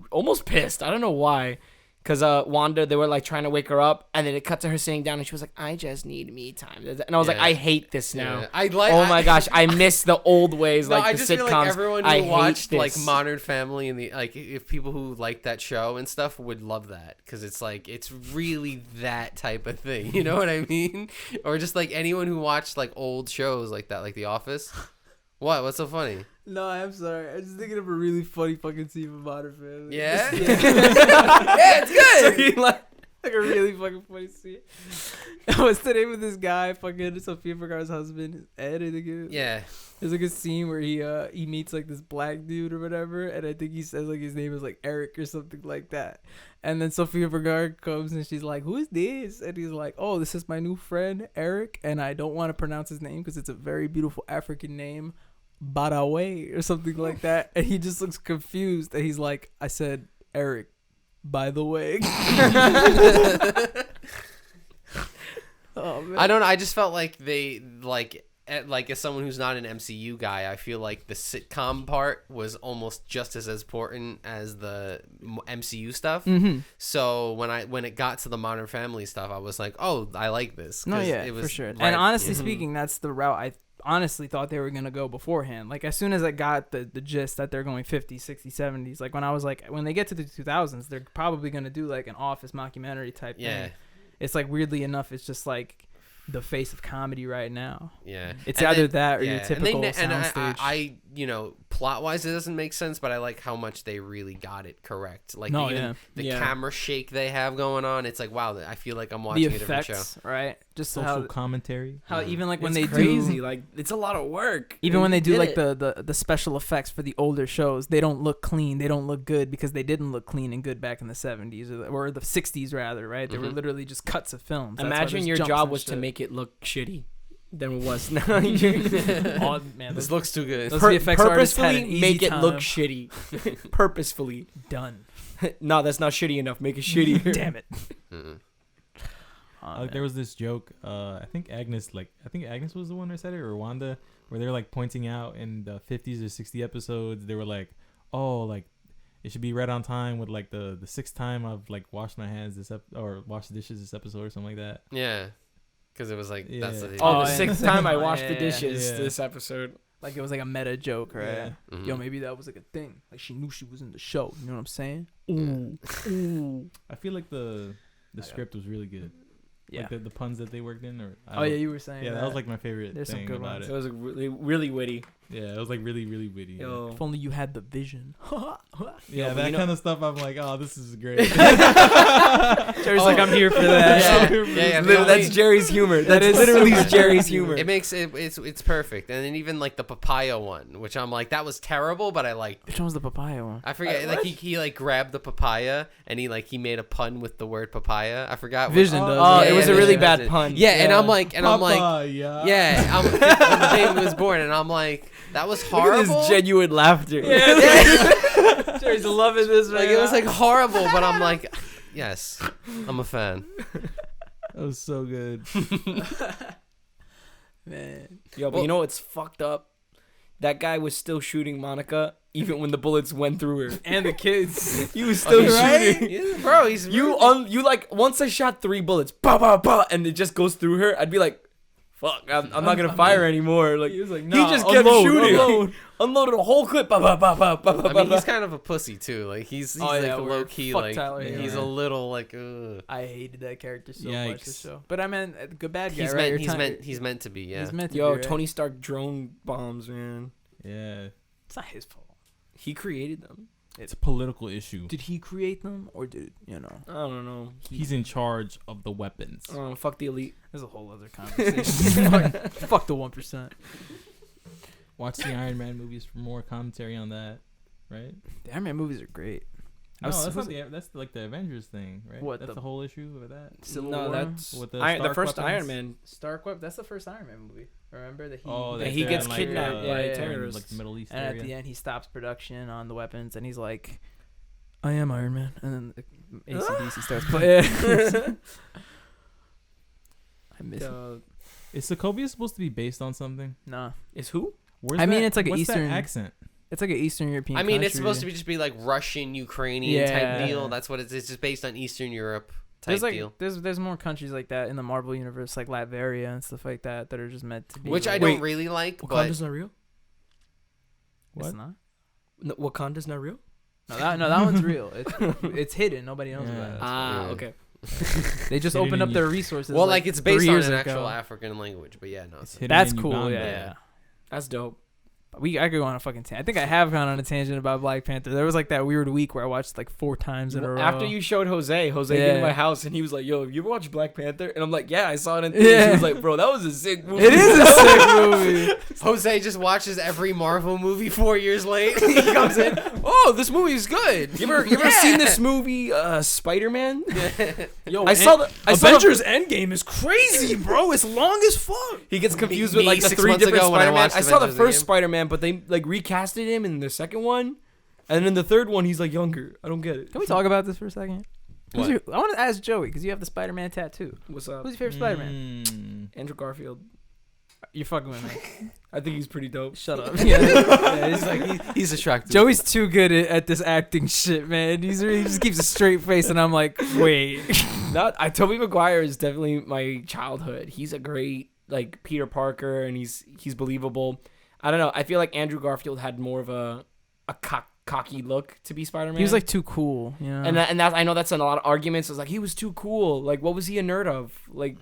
almost pissed. I don't know why. Because Wanda, they were like trying to wake her up, and then it cut to her sitting down, and she was like, "I just need me time." And I was like, "I hate this now." Yeah. Oh my gosh, I miss the old ways, like I the just sitcoms. feel like everyone who watched like this. Modern Family and the like, if people who like that show and stuff would love that because it's like it's really that type of thing. You know what I mean? Or just like anyone who watched like old shows like that, like The Office. What's so funny? No, I'm sorry. I'm just thinking of a really funny fucking scene from Modern Family. Yeah? Yeah, it's good. like a really fucking funny scene. What's the name of this guy? Fucking Sofia Vergara's husband, Ed, I think it is. Yeah. There's like a scene where he meets like this black dude or whatever, and I think he says like his name is like Eric or something like that. And then Sofia Vergara comes and she's like, "Who is this?" And he's like, "Oh, this is my new friend Eric, and I don't want to pronounce his name because it's a very beautiful African name, Barawe or something like that." And he just looks confused, and he's like, "I said Eric, by the way." Oh, man. I don't know. I just felt like they like as someone who's not an MCU guy, I feel like the sitcom part was almost just as important as the MCU stuff. Mm-hmm. So when it got to the Modern Family stuff, I was like, oh, I like this. No, yeah, it was for sure. Right, and honestly speaking, that's the route I honestly thought they were going to go beforehand. Like, as soon as I got the gist that they're going 50s, 60s, 70s, like, when I was like, when they get to the 2000s, they're probably going to do, like, an Office mockumentary type thing. It's, like, weirdly enough, it's just, like, the face of comedy right now. Yeah. It's either that or your typical soundstage. I you know, plot-wise, it doesn't make sense, but I like how much they really got it correct. Like, the camera shake they have going on, it's like, wow, I feel like I'm watching a different show. Right? Just social commentary. How even, like, when it's they crazy. do... Like, it's a lot of work. Even when they do, like, the special effects for the older shows, they don't look clean. They don't look good because they didn't look clean and good back in the 70s or the 60s, rather, right? They were literally just cuts of films. Imagine your job was to make it look shitty than it was now. Oh, man, this looks too good. Those VFX artists had an Purposefully easy make it time. look shitty. Purposefully. Done. No, that's not shitty enough. Make it shitty. Damn it. There was this joke. I think Agnes was the one that said it, or Wanda, where they're like pointing out in the 50s or 60 episodes, they were like, oh, like it should be right on time with like the sixth time I've like washed my hands or washed the dishes this episode or something like that. Yeah. Because it was like, that's the sixth time I washed the dishes this episode. Like, it was like a meta joke, right? Yeah. Mm-hmm. Yo, maybe that was like a thing. Like, she knew she was in the show. You know what I'm saying? Ooh. I feel like the script was really good. Yeah. Like the puns that they worked in. You were saying that was like my favorite There's thing some good about ones. it. It was really, really witty. Yeah, it was like really, really witty. Yo. If only you had the vision. Yeah, that kind of stuff. I'm like, oh, this is great. Jerry's like, I'm here for that. Yeah, That's Jerry's humor. That is literally Jerry's humor. It makes it's perfect. And then even like the papaya one, which I'm like, that was terrible, but I liked. Which one was the papaya one? I forget. Like he like grabbed the papaya and he made a pun with the word papaya. I forgot. Vision what, does. Oh, Yeah, it was a Vision really does bad it. pun. Yeah, and I'm like, yeah. when the baby was born, and I'm like, that was horrible. Look at this genuine laughter. Jerry's loving this right Like it was like horrible, but I'm like, yes, I'm a fan. That was so good. Man. Yo, but you know what's fucked up? That guy was still shooting Monica even when the bullets went through her. And the kids. He was still shooting. Yeah, bro, he's You like once I shot 3 bullets, bah, bah, bah, and it just goes through her, I'd be like, fuck, I'm not gonna fire anymore. Like He was like, he nah, just kept unload, shooting. unload. Unloaded a whole clip. Bah, bah, bah, bah, bah, bah, I mean, bah. he's kind of a pussy too. Like he's like a low key fuck like Tyler, he's yeah. a little like. Ugh. I hated that character so much. Yikes. The show, but I mean, good bad guy. He's right? he's meant to be. Yeah. He's meant to Yo, be, right? Tony Stark drone bombs, man. Yeah. It's not his fault. He created them. It's a political issue. Did he create them, or did I don't know. He's in charge of the weapons. Fuck the elite. There's a whole other conversation. fuck the 1%. Watch the Iron Man movies for more commentary on that, right? The Iron Man movies are great. No, that's like the Avengers thing, right? What, that's the whole issue with that. Civil War? That's with the weapons? first Iron Man. Stark Weapon. That's the first Iron Man movie. Remember that he gets kidnapped by terrorists, like the Middle East and area. at the end he stops production on the weapons, and he's like, "I am Iron Man," and then the AC/DC starts playing. I miss him. Is Sokovia supposed to be based on something? Nah. Is who? It's like an what's Eastern that accent. It's like an Eastern European. I mean, country. it's supposed to be just be like Russian, Ukrainian type deal. That's what it's just based on Eastern Europe type deal. There's more countries like that in the Marvel universe, like Latveria and stuff like that are just meant to be. Which like, I don't really like. Wakanda's not real. It's not. No, Wakanda's not real. No, that one's real. It's hidden. Nobody knows about it. Okay. They just opened up their resources. Well, like it's based on an ago. actual African language, but yeah, no. That's cool. Yeah. That's dope. I could go on a fucking tangent. I think I have gone on a tangent about Black Panther. There was like that weird week where I watched like 4 times in a row. After you showed Jose came to my house and he was like, "Yo, you ever watch Black Panther?" And I'm like, "Yeah, I saw it in theaters." He was like, "Bro, that was a sick movie." It is a sick movie. Jose just watches every Marvel movie 4 years late. He comes in, "Oh, this movie is good." You ever seen this movie, Spider-Man? Yo, I saw Avengers Endgame is crazy, bro. It's long as fuck. He gets confused with like the 6 3 months different ago when I Spider-Man. watched I saw the Avengers first Endgame. Spider-Man, but they like recasted him in the second one, and in the third one he's like younger. I don't get it. Can we talk about this for a second? What? I want to ask Joey because you have the Spider-Man tattoo. What's up? Who's your favorite Spider-Man? Andrew Garfield. You're fucking with me. I think he's pretty dope. Shut up. Yeah, He's like he's attractive. Joey's too good at this acting shit, man. He just keeps a straight face, and I'm like, wait. Tobey Maguire is definitely my childhood. He's a great like Peter Parker, and he's believable. I don't know. I feel like Andrew Garfield had more of a cocky look to be Spider-Man. He was like too cool, you know. And that I know that's in a lot of arguments. It's like he was too cool. Like what was he a nerd of? Like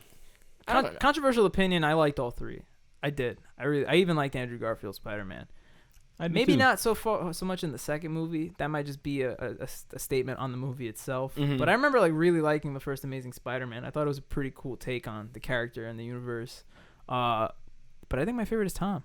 controversial opinion. I liked all 3. I did. I even liked Andrew Garfield's Spider-Man. Maybe not so much in the second movie. That might just be a statement on the movie itself. Mm-hmm. But I remember like really liking the first Amazing Spider-Man. I thought it was a pretty cool take on the character and the universe. But I think my favorite is Tom.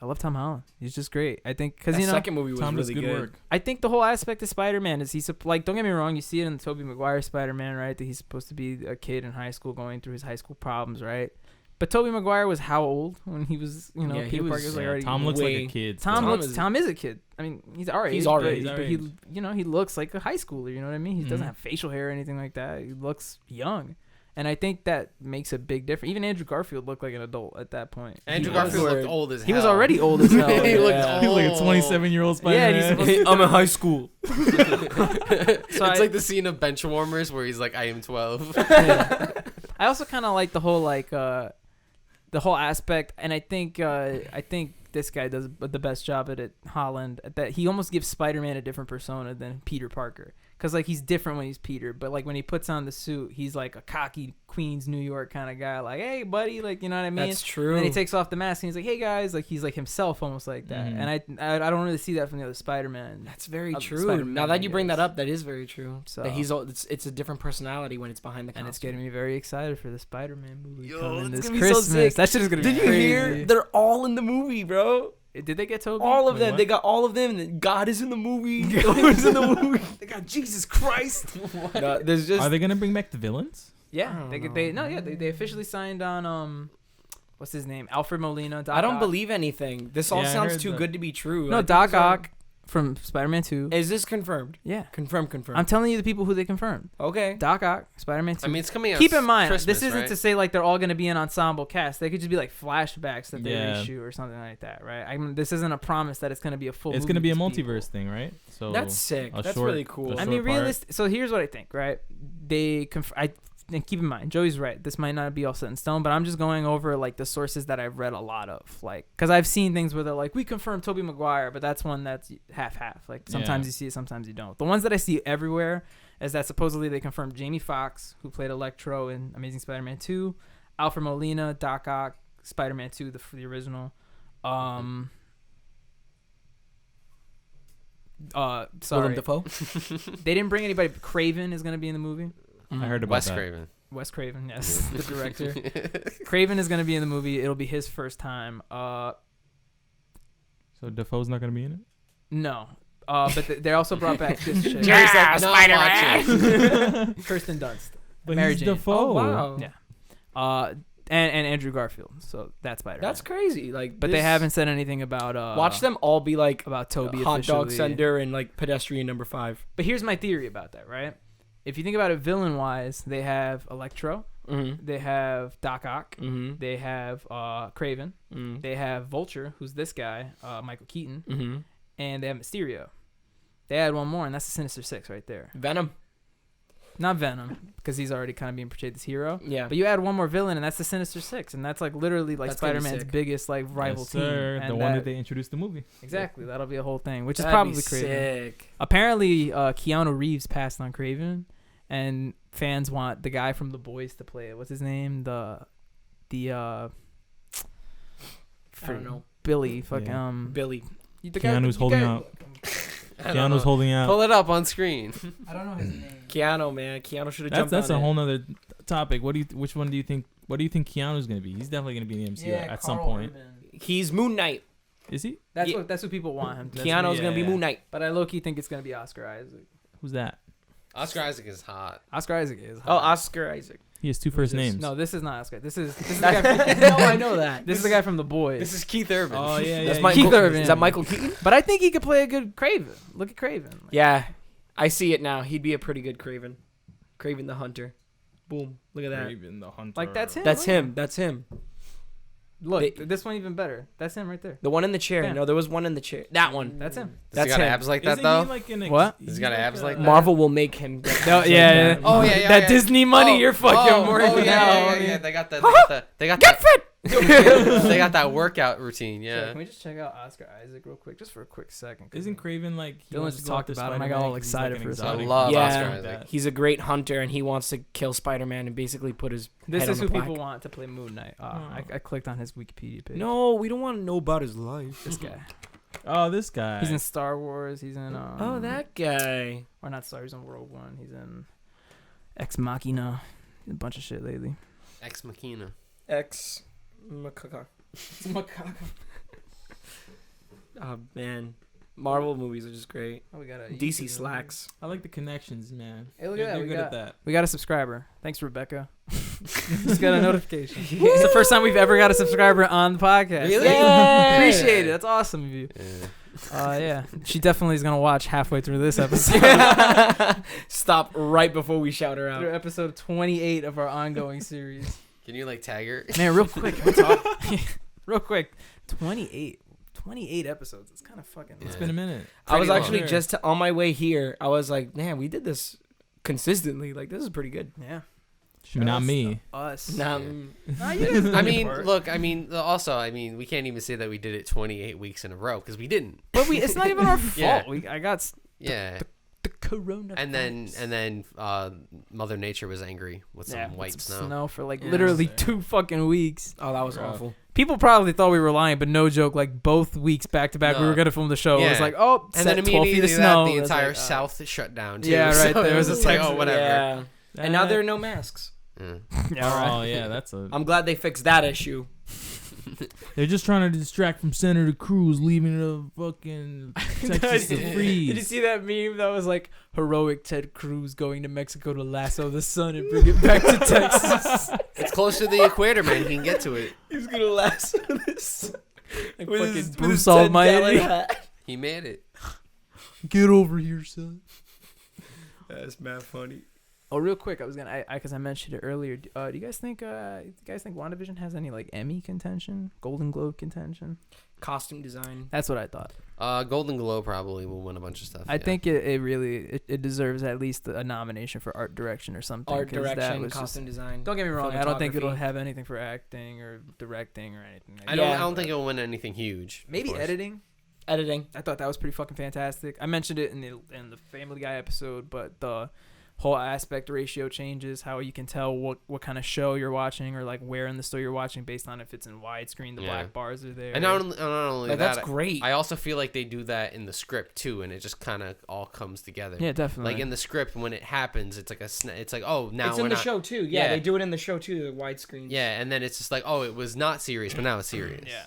I love Tom Holland. He's just great. I think because the second movie was really good. Work. I think the whole aspect of Spider-Man is he's like, don't get me wrong, you see it in the Tobey Maguire Spider-Man, right? That he's supposed to be a kid in high school going through his high school problems, right? But Tobey Maguire was how old when he was, Peter Parker was like already. Tom looks like a kid. Tom is a kid. I mean, he's our age. He's our age. But he looks like a high schooler. You know what I mean? He doesn't have facial hair or anything like that. He looks young. And I think that makes a big difference. Even Andrew Garfield looked like an adult at that point. Andrew Garfield looked old as hell. He was already old as hell. He looked He's like a 27-year-old Spider-Man. Yeah, he's supposed to, I'm in high school. It's like the scene of Benchwarmers where he's like, "I am 12." Yeah. I also kind of like the whole the whole aspect, and I think this guy does the best job at it, Holland, that he almost gives Spider-Man a different persona than Peter Parker. Because, like, he's different when he's Peter, but, like, when he puts on the suit, he's, like, a cocky Queens, New York kind of guy. Like, hey, buddy, like, you know what I mean? That's true. And then he takes off the mask, and he's like, hey, guys. Like, he's, like, himself almost like that. And I don't really see that from the other Spider-Man. That's very true. Spider-Man, Now that you bring that up, that is very true. So that it's a different personality when it's behind the costume. And it's getting me very excited for the Spider-Man movie Yo, coming it's this gonna be so Christmas. sick. That shit is going to be Did crazy. you hear? They're all in the movie, bro. Did they get Toby? All of Wait, them. what? They got all of them. And God is in the movie. God is in the movie. They got Jesus Christ. No, there's just. Are they gonna bring back the villains? Yeah, they officially signed on what's his name, Alfred Molina. I don't believe anything. This all Yeah, I sounds heard too that. good to be true. No, Doc Ock from Spider-Man 2. Is this confirmed? Yeah, Confirmed. I'm telling you the people who they confirmed. Okay. Doc Ock, Spider-Man 2. I mean, it's coming out. Keep in mind, Christmas, this isn't right? to say like they're all going to be an ensemble cast. They could just be like flashbacks that they Yeah. reshoot or something like that, right? I mean, this isn't a promise that it's going to be a full. It's movie gonna be a with these multiverse people. thing, right? So That's sick. a That's short- really cool. a I short mean, part. So here's what I think, right? And keep in mind, Joey's right. This might not be all set in stone, but I'm just going over like the sources that I've read a lot of, like, because I've seen things where they're like, we confirmed Tobey Maguire, but that's one that's half. Like sometimes you see it, sometimes you don't. The ones that I see everywhere is that supposedly they confirmed Jamie Foxx, who played Electro in Amazing Spider-Man 2, Alfred Molina, Doc Ock, Spider-Man 2, the original. Sorry. Willem Dafoe. They didn't bring anybody. Craven is gonna be in the movie. I heard about Wes that. Craven. Wes Craven, yes, the director. Craven is gonna be in the movie. It'll be his first time. So Dafoe's not gonna be in it. No. But they also brought back this chick. Jerry's like, Spider-Man. Kirsten Dunst. But Mary he's Jane. Dafoe. Oh wow. Yeah. And Andrew Garfield. So that's Spider-Man. That's crazy. Like, But they haven't said anything about watch them all be like about Toby hot dog officially. sender and like pedestrian number 5. But here's my theory about that, right? If you think about it villain-wise, they have Electro. Mm-hmm. They have Doc Ock. Mm-hmm. They have Craven. Mm-hmm. They have Vulture, who's this guy, Michael Keaton. Mm-hmm. And they have Mysterio. They had one more, and that's the Sinister Six right there. Venom. Not Venom, because he's already kind of being portrayed as hero. Yeah. But you add one more villain, and that's the Sinister Six, and that's like literally like That's gonna be Spider-Man's sick. biggest like rival Yes, team. sir. And The one that they introduced the movie. exactly, that'll be a whole thing, which is That'd probably be Craven. sick. Apparently, Keanu Reeves passed on Craven, and fans want the guy from The Boys to play it. What's his name? I don't know. Billy. Fucking Yeah. Billy. Keanu's holding out. Keanu's holding out. Pull it up on screen. I don't know his name. Keanu, man. Keanu should have jumped That's on a it. whole nother topic. Which one do you think? What do you think Keanu's gonna be? He's definitely gonna be in the MCU at some point. He's Moon Knight. Is he? That's Yeah. what people want him to. Keanu's yeah, gonna be yeah. Moon Knight. But I low-key think it's gonna be Oscar Isaac. Who's that? Oscar Isaac is hot. Oscar Isaac is. Oh, hot. Oscar Isaac. He has two first names. No, this is not Oscar. This is the guy. From, No, I know that. This is the guy from The Boys. This is Keith Urban. Oh yeah, That's yeah. Michael. Keith Urban. Is that Michael Keaton? But I think he could play a good Craven. Look at Craven. Like, Yeah, I see it now. He'd be a pretty good Craven. Craven the Hunter. Boom. Look at that. Raven the Hunter. Like that's him. That's Look. him. That's him. Look, They- this one even better. That's him right there. The one in the chair. Yeah. No, there was one in the chair. That one. That's him. Does That's he got him. abs like that Isn't though? he like an What? He's got abs like that? Marvel will make him. No, yeah. Oh, yeah, yeah, That yeah. Disney money, you're fucking working out. yeah. They got that. They got Get fit. They got that workout routine. Yeah. Yeah. Can we just check out Oscar Isaac real quick, just for a quick second? 'cause Isn't Craven like? he Dylan wants just to go talked after about him. I got all Spider-Man 'cause he's, like, excited an for a exotic second. I love Yeah. Oscar like Isaac. that. He's a great hunter, and he wants to kill Spider-Man and basically put his this head is on who the people plaque. want to play Moon Knight. I clicked on his Wikipedia page. No, we don't want to know about his life. This guy. Oh, this guy. He's in Star Wars. He's in. Oh, that guy. Or not Star Wars. He's in World One. He's in Ex Machina. A bunch of shit lately. Ex Machina. Ex Macaca. Oh man, Marvel movies are just great. Oh, we got a DC slacks. I like the connections, man. Hey, look They're at that. good at that. We got a subscriber. Thanks, Rebecca. Just got a notification. It's the first time we've ever got a subscriber on the podcast. Really? Yay! Appreciate it. That's awesome of you. Yeah. Yeah. She definitely is gonna watch halfway through this episode. Stop right before we shout her Through out. episode 28 of our ongoing series. Can you like tag her? Man, real quick. Can we talk? Real quick. 28 episodes. It's kind of fucking. It's Yeah. been a minute. I was Pretty actually long. just on my way here. I was like, man, we did this consistently. Like, this is pretty good. Yeah. Not me. Us. Nah, Nah, you guys I did mean, your part. look. I mean, also, I mean, we can't even say that we did it 28 weeks in a row because we didn't. But it's not even our Yeah. fault. I got Yeah. the corona. And then Mother Nature was angry with some white snow. for like Yeah. literally Yeah. 2 fucking weeks. oh, that was Rough. awful. People probably thought we were lying, but no joke. Like both weeks back to back, we No. were gonna film the show. It was Yeah. like, oh, And set then 12 feet immediately of snow. the It was entire like, South shut down too. Yeah, right. So There it was was a just like, text- oh, whatever. Yeah. And now there are no masks. Mm. Yeah, right. Oh yeah, that's a. I'm glad they fixed that issue. They're just trying to distract from Senator Cruz leaving the fucking Texas to Did you freeze. see that meme that was like heroic Ted Cruz going to Mexico to lasso the sun and bring it back to Texas? It's close to the equator, man. He can get to it. He's gonna lasso this. Like With fucking his- with Bruce his 10-gallon Almighty. hat. He made it. Get over here, son. That's mad funny. Oh, real quick, I was gonna, because I mentioned it earlier. Do you guys think WandaVision has any like Emmy contention, Golden Globe contention? Costume design. That's what I thought. Golden Globe probably will win a bunch of stuff. I think it really deserves at least a nomination for art direction or something. Art 'cause that direction, was just- costume design. Don't get me wrong. I don't think it'll Cinematography. have anything for acting or directing or anything. Like I that. don't think it'll win anything huge. of Maybe course. editing. Editing. I thought that was pretty fucking fantastic. I mentioned it in the Family Guy episode, but the whole aspect ratio changes, how you can tell what kind of show you're watching or like where in the story you're watching based on if it's in widescreen, the black bars are there. And not only like, that, that's great. I also feel like they do that in the script too, and it just kind of all comes together. Yeah, definitely. Like in the script, when it happens, it's like it's like, oh, now it's in the show too. Yeah, they do it in the show too, the widescreen. Yeah, and then it's just like, oh, it was not serious, but now it's serious. Yeah.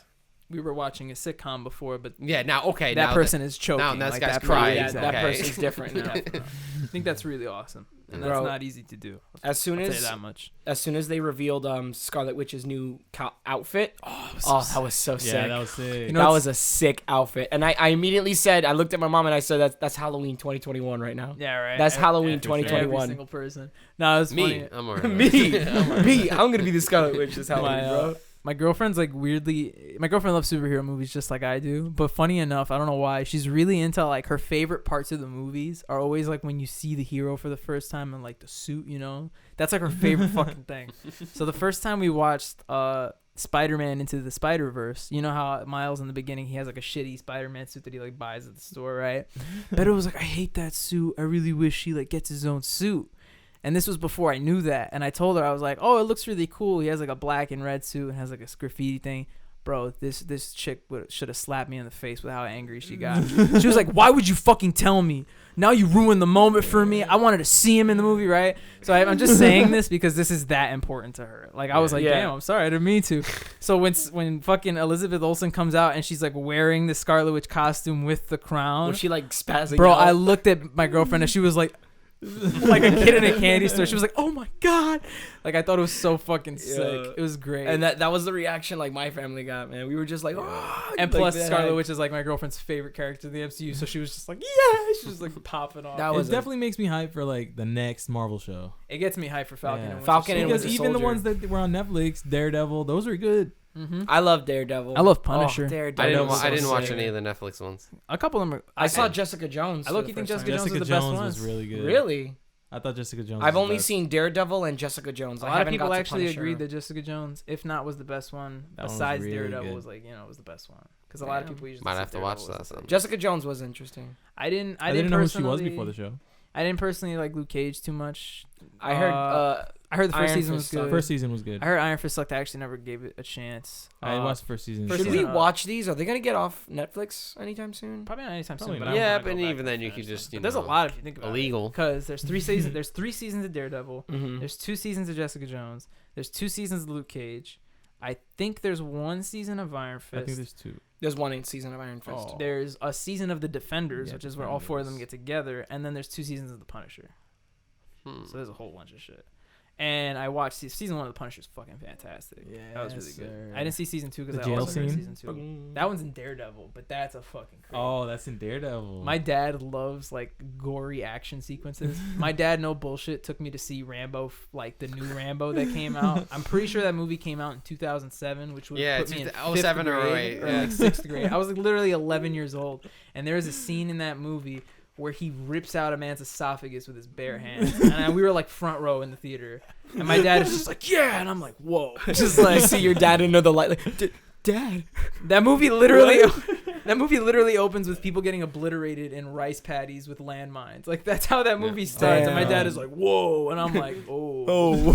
We were watching a sitcom before, but now that person is choking. Now like guy's that crying. Exactly. That person's different now. I think that's really awesome, and that's not easy to do. As soon I'll as say that much. As soon as they revealed Scarlet Witch's new outfit, that was so sick. Yeah, that was sick. That was a sick outfit, and I immediately said, I looked at my mom and I said, that's Halloween 2021 right now. Yeah, right. That's Halloween Every 2021. single person. No, it's me. funny. I'm alright. me. I'm gonna be the Scarlet Witch this Halloween, bro. My girlfriend's like weirdly. My girlfriend loves superhero movies just like I do. But funny enough, I don't know why, she's really into like her favorite parts of the movies are always like when you see the hero for the first time in like the suit. You know, that's like her favorite fucking thing. So the first time we watched Spider-Man Into the Spider-Verse, you know how Miles in the beginning he has like a shitty Spider-Man suit that he like buys at the store, right? Beto was like, I hate that suit. I really wish he like gets his own suit. And this was before I knew that. And I told her, I was like, oh, it looks really cool. He has like a black and red suit and has like a graffiti thing. Bro, this chick should have slapped me in the face with how angry she got. She was like, why would you fucking tell me? Now you ruined the moment for me. I wanted to see him in the movie, right? So I'm just saying this because this is that important to her. Like, I was like, damn, I'm sorry. I didn't mean to. So when fucking Elizabeth Olsen comes out and she's like wearing the Scarlet Witch costume with the crown. Was she like spazzing Bro, out? I looked at my girlfriend and she was like, like a kid in a candy store. She was like, oh my God. Like, I thought it was so fucking sick. It was great. And that was the reaction like my family got, man. We were just like, oh. And plus, Scarlet Witch is like my girlfriend's favorite character in the MCU, so she was just like, yeah. She was like popping off. It definitely makes me hype for like the next Marvel show. It gets me hype for Falcon and Winter Falcon Soldier. and because even the ones that were on Netflix, Daredevil, those are good. Mm-hmm. I love Daredevil. I love Punisher. Daredevil I didn't watch any of the Netflix ones. A couple of them are. I saw Jessica Jones. I look-y think Jessica Jones is the best Jones one. was really good. Really? I thought Jessica Jones. I've only seen Daredevil and Jessica Jones. A lot of people actually agreed that Jessica Jones, if not was the best one, besides really Daredevil, was like, was the best one. Because a lot of people usually might have to watch that. Jessica Jones was interesting. I didn't know who she was before the show. I didn't personally like Luke Cage too much. I heard the first season was good. First season was good. I heard Iron Fist sucked. I actually never gave it a chance. I watched the first season. Should we watch these? Are they gonna get off Netflix anytime soon? Probably not anytime soon. But yeah, but even then you could just there's a lot if you think about illegal. Because there's 3 seasons. There's 3 seasons of Daredevil. Mm-hmm. There's 2 seasons of Jessica Jones. There's 2 seasons of Luke Cage. I think there's 1 season of Iron Fist. I think there's 2. There's 1 season of Iron Fist. Oh. There's a season of The Defenders, which is where all 4 of them get together, and then there's 2 seasons of The Punisher. So there's a whole bunch of shit. And I watched season 1 of The Punisher is fucking fantastic. Yeah, that was really good. I didn't see season 2 because I also heard season 2. That one's in Daredevil, but that's a fucking crazy. Oh, that's in Daredevil. My dad loves like gory action sequences. My dad, no bullshit, took me to see Rambo, like the new Rambo that came out. I'm pretty sure that movie came out in 2007, which would put me in 5th grade or like 6th grade. I was like literally 11 years old, and there was a scene in that movie where he rips out a man's esophagus with his bare hands. And we were like front row in the theater. And my dad is just like, yeah. And I'm like, whoa. Just like, see your dad under the light. Like, Dad. That movie literally opens with people getting obliterated in rice paddies with landmines. Like, that's how that movie starts. And my dad is like, whoa. And I'm like, oh.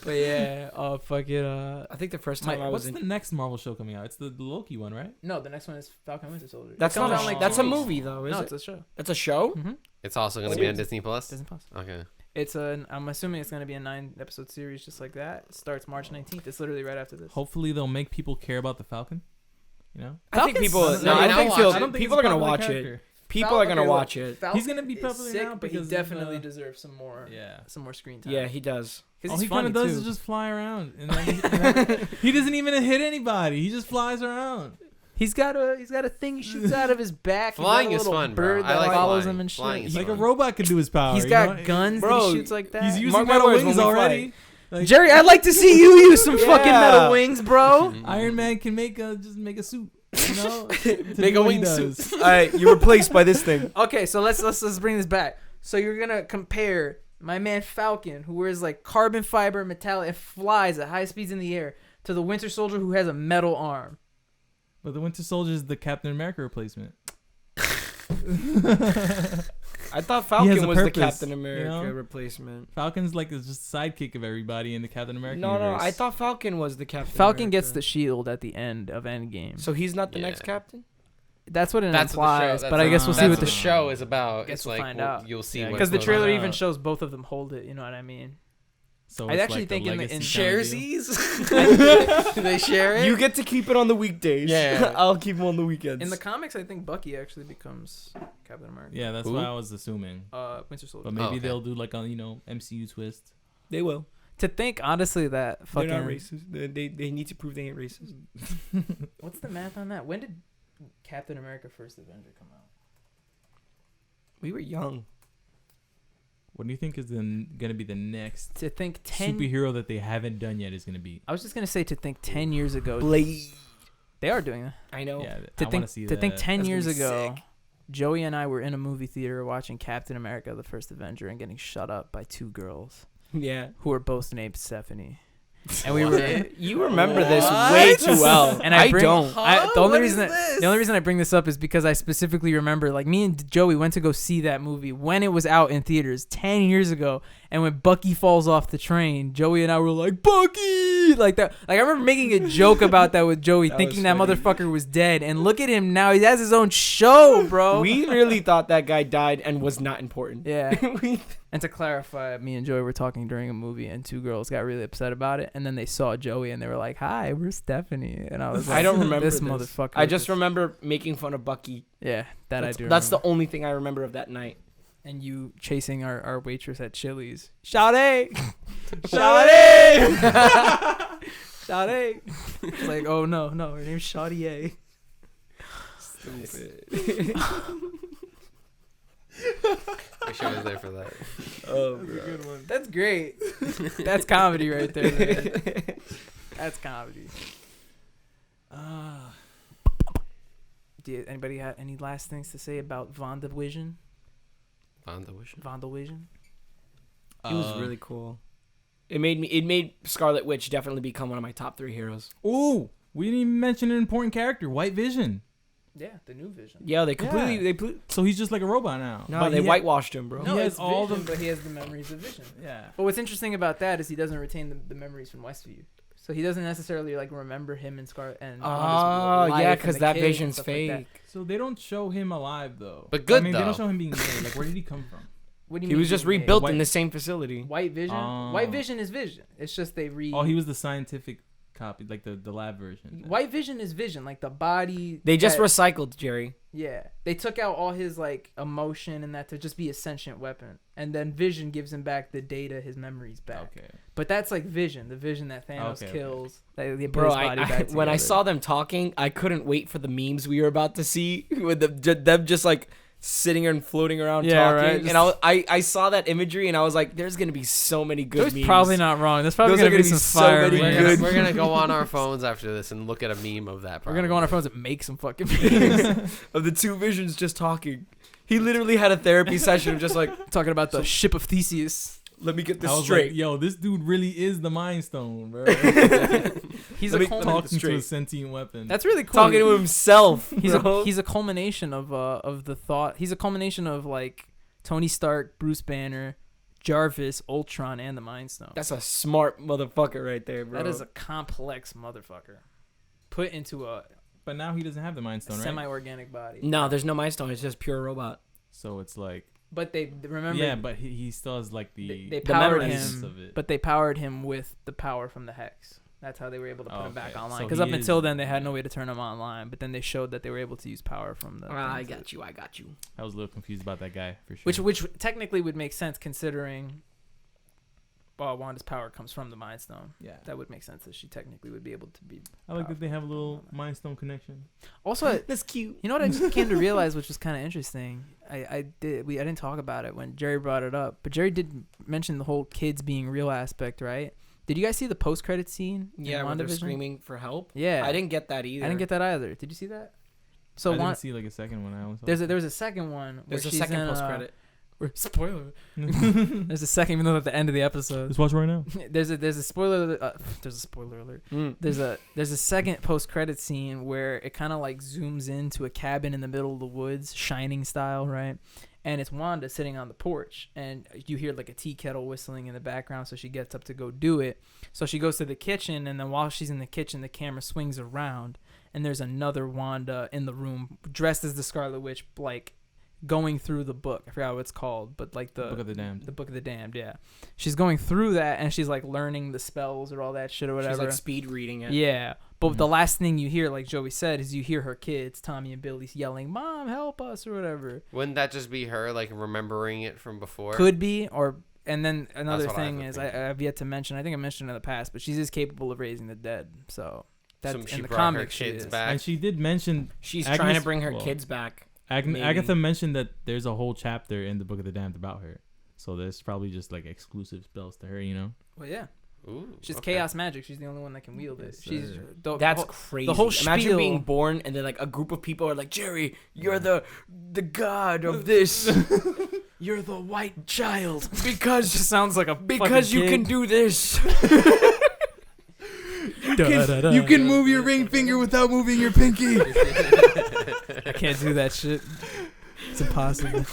But yeah, fuck it. I think the first time what's the next Marvel show coming out? It's the Loki one, right? No, the next one is Falcon Winter Soldier. That's not that's a movie though, is it? No, it's a show. It's a show? Mm-hmm. It's also going to be on Disney Plus? Disney Plus. Okay. I'm assuming it's going to be a 9-episode series just like that. It starts March 19th. It's literally right after this. Hopefully they'll make people care about the Falcon. You know? I think people are going to watch it. People are going to watch it. He's going to be popular sick, now, but he definitely deserves some more screen time. Yeah, he does. All he kind of does is just fly around. And he doesn't even hit anybody. He just flies around. He's got a thing he shoots out of his back. Flying is fun, bro. Bird that follows him and shit. He's like a robot could do his power. He's got guns that he shoots like that. He's using metal wings already. Like, Jerry, I'd like to see you use some fucking metal wings, bro. Iron Man can make a suit. You know, make a wingsuit. All right, you're replaced by this thing. Okay, so let's bring this back. So you're gonna compare my man Falcon, who wears like carbon fiber metallic and flies at high speeds in the air, to the Winter Soldier, who has a metal arm. But the Winter Soldier is the Captain America replacement. I thought Falcon was the purpose, Captain America replacement. Falcon's like is just a sidekick of everybody in the Captain America No, universe. I thought Falcon was the Captain Falcon America. gets the shield at the end of Endgame. So he's not the next Captain? That's what it That's implies, what but I guess we'll see what the show is about. Guess It's we'll like find out. you'll see because the what's trailer going even on. shows both of them hold it. You know what I mean? So I it's actually like think the in the- legacy in kind of deal. Sharesies? Do they share it? You get to keep it on the weekdays. Yeah. I'll keep them on the weekends. In the comics, I think Bucky actually becomes Captain America. Yeah, that's Who? what I was assuming. Winter Soldier. But maybe okay. they'll do like a MCU twist. They will. To think honestly that fucking They're not racist. They need to prove they ain't racist. what's the math on that? When did Captain America: First Avenger come out? We were young. What do you think is gonna be the next To think 10 superhero that they haven't done yet is gonna be? I was just gonna say to think 10 years ago. Blade. They are doing that. I know. Yeah, To I think want to see to that. think 10 That's years gonna be ago, sick. Joey and I were in a movie theater watching Captain America: The First Avenger and getting shut up by two girls Yeah. who were both named Stephanie. And we were You remember this way too well. And I don't. the only reason I bring this up is because I specifically remember, like, me and Joey went to go see that movie when it was out in theaters 10 years ago, and when Bucky falls off the train, Joey and I were like, Bucky, like that. Like, I remember making a joke about that with Joey, That thinking was that funny. motherfucker was dead, and look at him now, he has his own show, bro. We really thought that guy died and was not important. Yeah. And to clarify, me and Joey were talking during a movie, and two girls got really upset about it, and then they saw Joey, and they were like, "Hi, we're Stephanie," and I was like, I don't remember this this. motherfucker. I just remember making fun of Bucky. yeah, that That's, I do. That's remember. the only thing I remember of that night. And you chasing our waitress at Chili's. Shawty! Shawty! Shawty! It's like, oh no, her name's Shawty. Stupid. Wish I was there for that. Oh, bro. That's great. That's comedy right there, man. That's comedy. Anybody have any last things to say about WandaVision? WandaVision? It was really cool. It made Scarlet Witch definitely become one of my top 3 heroes. Ooh, we didn't even mention an important character, White Vision. Yeah, the new Vision. Yeah, they completely So he's just like a robot now. No, But they he whitewashed him, bro. No, he has it's all Vision, the- but he has the memories of Vision. Yeah. But what's interesting about that is he doesn't retain the memories from Westview. So he doesn't necessarily like remember him and Scarlet and Oh, yeah, because that Vision's fake. Like So they don't show him alive though. But good, I mean, they though. don't show him being made. Like, where did he come from? What do you He mean was just being made? rebuilt White- in the same facility. White Vision. Oh. White Vision is Vision. It's just they Oh, he was the scientific copy, like the lab version. White Vision is Vision, like the body. They just that- recycled Jerry. Yeah, they took out all his like emotion and that to just be a sentient weapon, and then Vision gives him back the data, his memories back. Okay. But that's like Vision, the Vision that Thanos Okay. kills. They put Bro, his body back when I together. saw them talking, I couldn't wait for the memes we were about to see with them just like sitting and floating around Yeah, talking. right, And I saw that imagery and I was like, there's gonna be so many good There's memes. probably not wrong. There's probably Those are gonna be gonna be some so fire. many memes. We're gonna go on our phones after this and look at a meme of that. We're gonna go on our phones and make some fucking memes memes. of the two Visions just talking. He literally had a therapy session of just like, Talking about the ship of Theseus. let me get I this was straight. like, yo, this dude really is the Mind Stone, bro. He's Let a me- culmination. Talking to a straight. sentient weapon. That's really cool. Talking to himself. He's bro. he's a culmination of the thought. He's a culmination of like Tony Stark, Bruce Banner, Jarvis, Ultron, and the Mind Stone. That's a smart motherfucker right there, bro. That is a complex motherfucker put into a But now he doesn't have the Mind Stone, right? semi-organic body. No, there's no Mind Stone. It's just pure robot. So it's like, But they remember. yeah, but he still has like they the powered essence him. of it. But they powered him with the power from the Hex. That's how they were able to put him back Okay. online. So Because he up until is- then, they had no way to turn him online. But then they showed that they were able to use power from the. I things that- got you. I was a little confused about that guy for sure. Which technically would make sense considering. Wanda's power comes from the Mind Stone. yeah, That would make sense that she technically would be able to be. I like that they have a little Mind Stone connection. Also, That's cute. you know what I just came to realize, which was kind of interesting. I didn't talk about it when Jerry brought it up, but Jerry did mention the whole kids being real aspect, right? Did you guys see the post-credit scene? Yeah, in when they're WandaVision? screaming for help. Yeah, I didn't get that either. I didn't get that either. Did you see that? So I one, didn't see like a second one. I only saw there was a second one. Where There's a she's second in, post credit. Spoiler. There's a second, even though at the end of the episode. Let's watch right now. There's a spoiler. There's a spoiler alert. There's a second post credit scene where it kind of like zooms into a cabin in the middle of the woods, Shining style, right? and it's Wanda sitting on the porch, and you hear like a tea kettle whistling in the background, so she gets up to go do it. So she goes to the kitchen, and then while she's in the kitchen, the camera swings around, and there's another Wanda in the room dressed as the Scarlet Witch, like going through the book. I forgot what it's called, but like the Book of the Damned. The Book of the Damned, yeah. She's going through that, and she's like learning the spells or all that shit or whatever. She's like speed reading it. Yeah. But the last thing you hear, like Joey said, is you hear her kids, Tommy and Billy, yelling, "Mom, help us," or whatever. Wouldn't that just be her like remembering it from before? Could be, and then another thing is I've yet to mention. I think I mentioned in the past, but she's as capable of raising the dead. So that's in the comics. She is. Back. And she did mention she's trying to bring her kids back. Agatha mentioned that there's a whole chapter in the Book of the Damned about her. So there's probably just like exclusive spells to her, you know? Well, yeah. Ooh, she's chaos magic. She's the only one that can wield it. That's crazy. The whole spiel. Imagine being born and then like a group of people are like, Jerry, you're the god of this. You're the white child because it just sounds like because you can do this. You can move your ring finger without moving your pinky. I can't do that shit. It's impossible.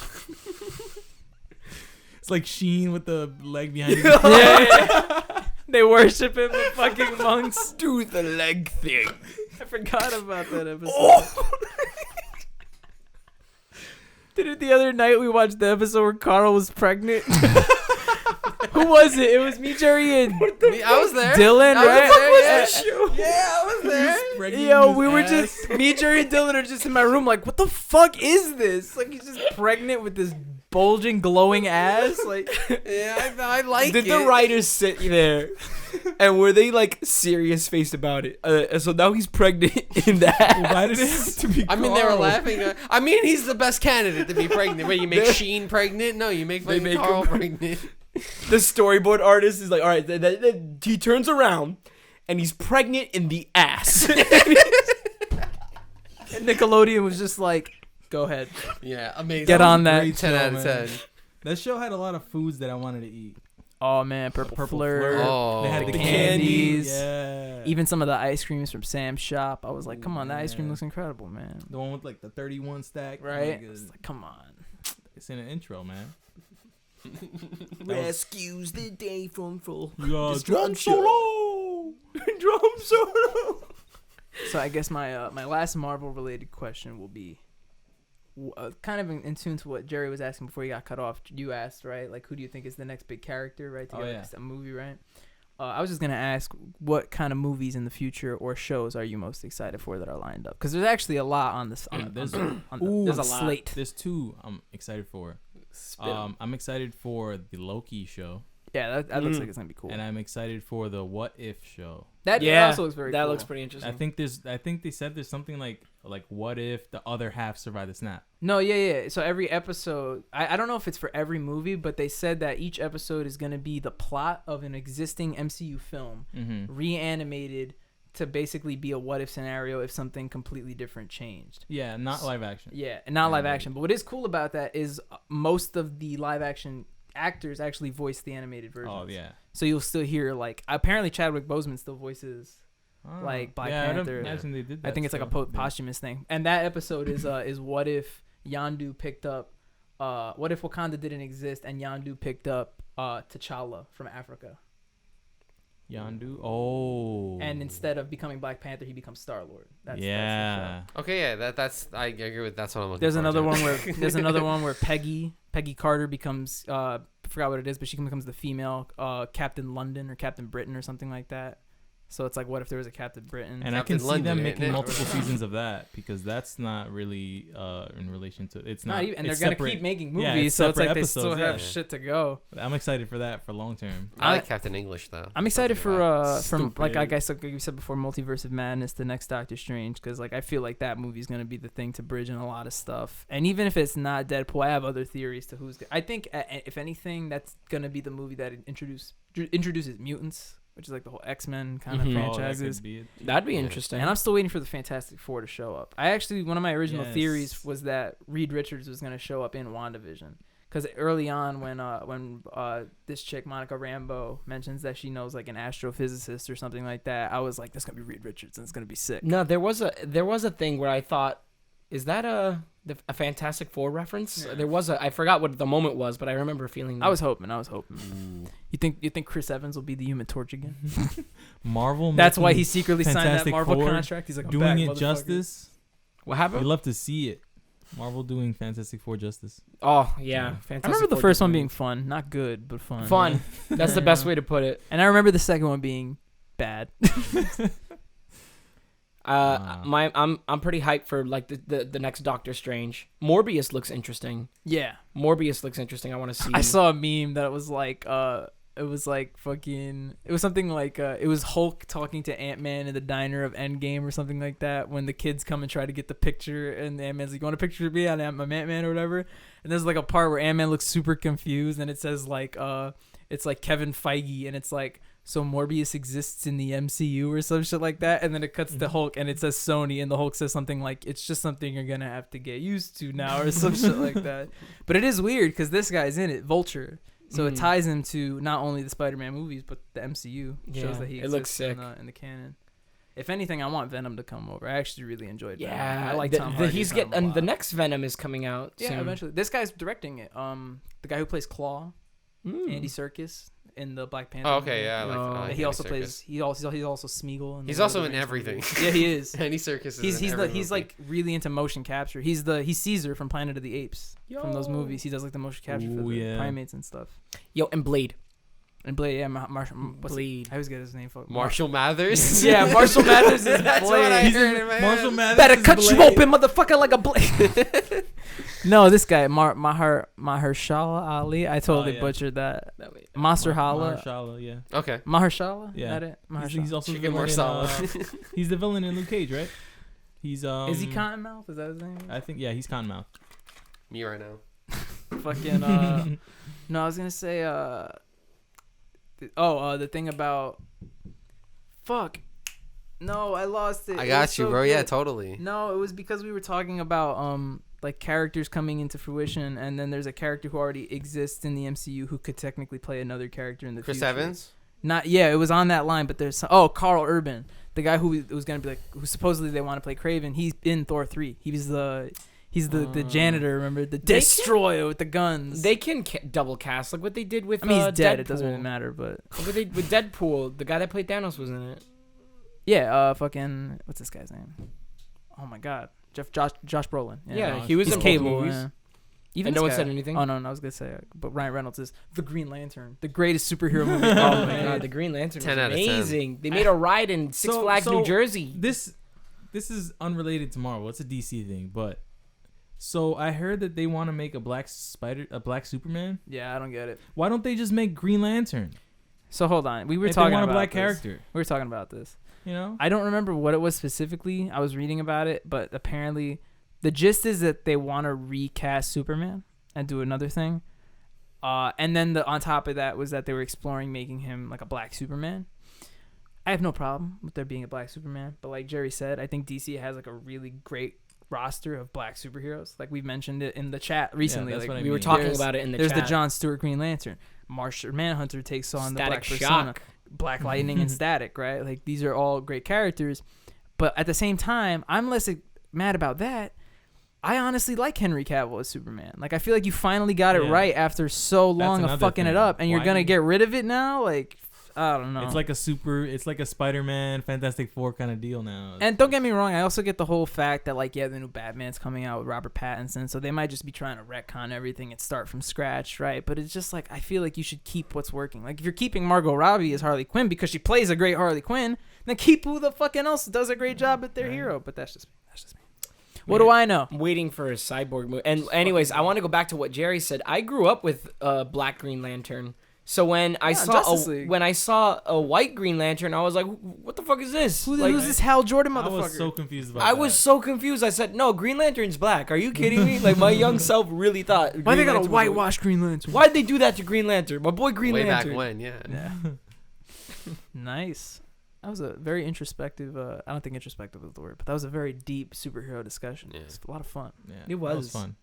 It's like Sheen with the leg behind him. Yeah. They worship him, the fucking monks. Do the leg thing. I forgot about that episode. Oh. Did it the other night we watched the episode where Carl was pregnant? Who was it? It was me, Jerry, and I was there. Dylan, right? Yeah, I was there. Yo, we were just me, Jerry, and Dylan are just in my room, like, what the fuck is this? Like, he's just pregnant with this bulging, glowing ass. Like, yeah, I like Did it. the writers sit there and were they like serious faced about it? So now he's pregnant in that. Why did it have to be? I mean, they were laughing. I mean, he's the best candidate to be pregnant. Wait, you make Sheen pregnant? No, you make Carl pregnant. The storyboard artist is like, all right, he turns around and he's pregnant in the ass. And Nickelodeon was just like, go ahead. Yeah, amazing. Get on that. 10 out of 10. That show had a lot of foods that I wanted to eat. Oh, man. Purple Flirt. Oh. They had the candies. Yeah. Even some of the ice creams from Sam's shop. I was like, come on, that ice cream looks incredible, man. The one with like the 31 stack. Right? It's like, come on. It's in the intro, man. Rescues the day from full. Drum solo. Drum solo. So I guess my last Marvel related question will be kind of in tune to what Jerry was asking before he got cut off. You asked, right? Like, who do you think is the next big character, right? To get a movie, right? I was just gonna ask, what kind of movies in the future or shows are you most excited for that are lined up? Because there's actually a lot on this. There's a slate. There's two I'm excited for. I'm excited for the Loki show. Yeah, that looks like it's gonna be cool. And I'm excited for the What If show. That also looks very cool. That looks pretty interesting. I think they said there's something like what if the other half survived the snap? No, yeah. So every episode, I don't know if it's for every movie, but they said that each episode is gonna be the plot of an existing MCU film reanimated to basically be a what if scenario if something completely different changed. Yeah, not live action. Yeah, not live action. But what is cool about that is most of the live action actors actually voice the animated versions. Oh yeah. So you'll still hear like apparently Chadwick Boseman still voices like Black Panther. I imagine they did that. I think it's like a posthumous thing. And that episode is what if Yondu picked up what if Wakanda didn't exist and Yondu picked up T'Challa from Africa. Yondu. Oh. And instead of becoming Black Panther, he becomes Star-Lord. That's okay, yeah, that's I agree with. That's what I'm looking. There's another one where Peggy Carter becomes I forgot what it is, but she becomes the female Captain London or Captain Britain or something like that. So it's like, what if there was a Captain Britain? And Captain I can London, see them making multiple seasons of that because that's not really in relation to it's not. And they're gonna keep making movies, so it's like they still have shit to go. I'm excited for that for long term. I like Captain English though. I'm excited for from like I guess like you said before, Multiverse of Madness, the next Doctor Strange, because like I feel like that movie's gonna be the thing to bridge in a lot of stuff. And even if it's not Deadpool, I have other theories to who's. I think if anything, that's gonna be the movie that introduces mutants, which is like the whole X-Men kind of franchises. That'd be interesting. And I'm still waiting for the Fantastic Four to show up. One of my original theories was that Reed Richards was going to show up in WandaVision. Because early on when this chick, Monica Rambeau, mentions that she knows like an astrophysicist or something like that, I was like, that's going to be Reed Richards and it's going to be sick. No, there was a thing where I thought Is that a Fantastic Four reference? Yeah. There was I forgot what the moment was, but I remember feeling that. I was hoping. You think Chris Evans will be the Human Torch again? Marvel. That's why he secretly signed that Marvel Four, contract. He's like, doing it justice. What happened? We'd love to see it. Marvel doing Fantastic Four justice. Oh yeah, Fantastic I remember the first one being fun, not good, but fun. Fun. That's the best way to put it. And I remember the second one being bad. I'm pretty hyped for like the next Doctor Strange. Morbius looks interesting. Yeah, Morbius looks interesting. I want to see. I saw a meme that was like it was like fucking it was something like it was Hulk talking to Ant-Man in the diner of Endgame or something like that when the kids come and try to get the picture and Ant-Man's like, you want a picture of me? I'm Ant-Man or whatever. And there's like a part where Ant-Man looks super confused and it says like it's like Kevin Feige and it's like, so Morbius exists in the MCU or some shit like that, and then it cuts to Hulk and it says Sony, and the Hulk says something like, it's just something you're gonna have to get used to now or some shit like that. But it is weird because this guy's in it, Vulture, so it ties him to not only the Spider-Man movies but the MCU. Shows that he exists looks sick. In the canon. If anything, I want Venom to come over. I actually really enjoyed Venom. Yeah, I like Tom Hardy. And the next Venom is coming out. Yeah, soon. Eventually. This guy's directing it. The guy who plays Claw, Andy Serkis. In the Black Panther. Oh, okay, yeah. I like he also plays. He's also Smeagol. He's also in everything. Yeah, he is. Andy Serkis is he's he's like really into motion capture. He's Caesar from Planet of the Apes. From those movies. He does like the motion capture for the primates and stuff. And Blade. And Blade, yeah, Blade. I always get his name. Marshall Mathers. Yeah, Marshall Mathers is That's Blade. what I heard in my Marshall Mathers. Better cut you open, motherfucker, like a blade. No, this guy, Mahershala Ali. I totally butchered that. Mahershala. Mahershala, yeah. Okay. Mahershala? Yeah. That it? He's also Chicken the villain Marsala. he's the villain in Luke Cage, right? He's Is he Cottonmouth? Is that his name? I think he's Cottonmouth. Me right now. Fucking no, I was gonna say the thing about fuck. No, I lost it. I got you, bro. Good. Yeah, totally. No, it was because we were talking about like characters coming into fruition, and then there's a character who already exists in the MCU who could technically play another character in the future. Chris Evans? It was on that line, but there's Carl Urban, the guy who was gonna be like, who supposedly they want to play Kraven. He's in Thor 3. He's the janitor, remember, the destroyer with the guns. They can double cast like what they did with. I mean, he's dead. Deadpool. It doesn't really matter, but with Deadpool, the guy that played Thanos was in it. Yeah, fucking what's this guy's name? Oh my God, Josh Brolin. Yeah, he was in Cable. movies. Yeah. Even no one said anything. Oh no, I was gonna say, but Ryan Reynolds is the Green Lantern, the greatest superhero movie. Oh my God, the Green Lantern was amazing. They made a ride in Six Flags, New Jersey. This is unrelated to Marvel. It's a DC thing, but so I heard that they want to make a black Superman. Yeah, I don't get it. Why don't they just make Green Lantern? So hold on, we were talking about a black character. We were talking about this. You know, I don't remember what it was specifically. I was reading about it, but apparently the gist is that they want to recast Superman and do another thing. And then on top of that was that they were exploring making him like a black Superman. I have no problem with there being a black Superman, but like Jerry said, I think DC has like a really great roster of black superheroes. Like we've mentioned it in the chat recently. Yeah, like we were talking about it in the chat. There's the John Stewart Green Lantern. Martian Manhunter takes on Static the Black Shock. Persona. Black Lightning and Static, right? Like these are all great characters, but at the same time, I'm less mad about that. I honestly like Henry Cavill as Superman. Like I feel like you finally got it right after so long of fucking it up, and you're gonna get rid of it now. Like I don't know. It's like a Spider-Man, Fantastic Four kind of deal now. And don't get me wrong, I also get the whole fact that the new Batman's coming out with Robert Pattinson, so they might just be trying to retcon everything and start from scratch, right? But it's just like I feel like you should keep what's working. Like if you're keeping Margot Robbie as Harley Quinn because she plays a great Harley Quinn, then keep who the fucking else does a great job at their hero. But that's just me. What do I know? I'm waiting for a Cyborg movie. And anyways, I want to go back to what Jerry said. I grew up with Black Green Lantern. So when I saw a white Green Lantern, I was like, "What the fuck is this? Who's this Hal Jordan motherfucker?" I was so confused about that. I was so confused. I said, "No, Green Lantern's black. Are you kidding me?" Like my young self really thought. Why they gotta whitewash Green Lantern? Why'd they do that to Green Lantern? My boy Green Lantern. Way back when, yeah. Nice. That was a very introspective. I don't think introspective is the word, but that was a very deep superhero discussion. Yeah. It's a lot of fun. Yeah, it was fun.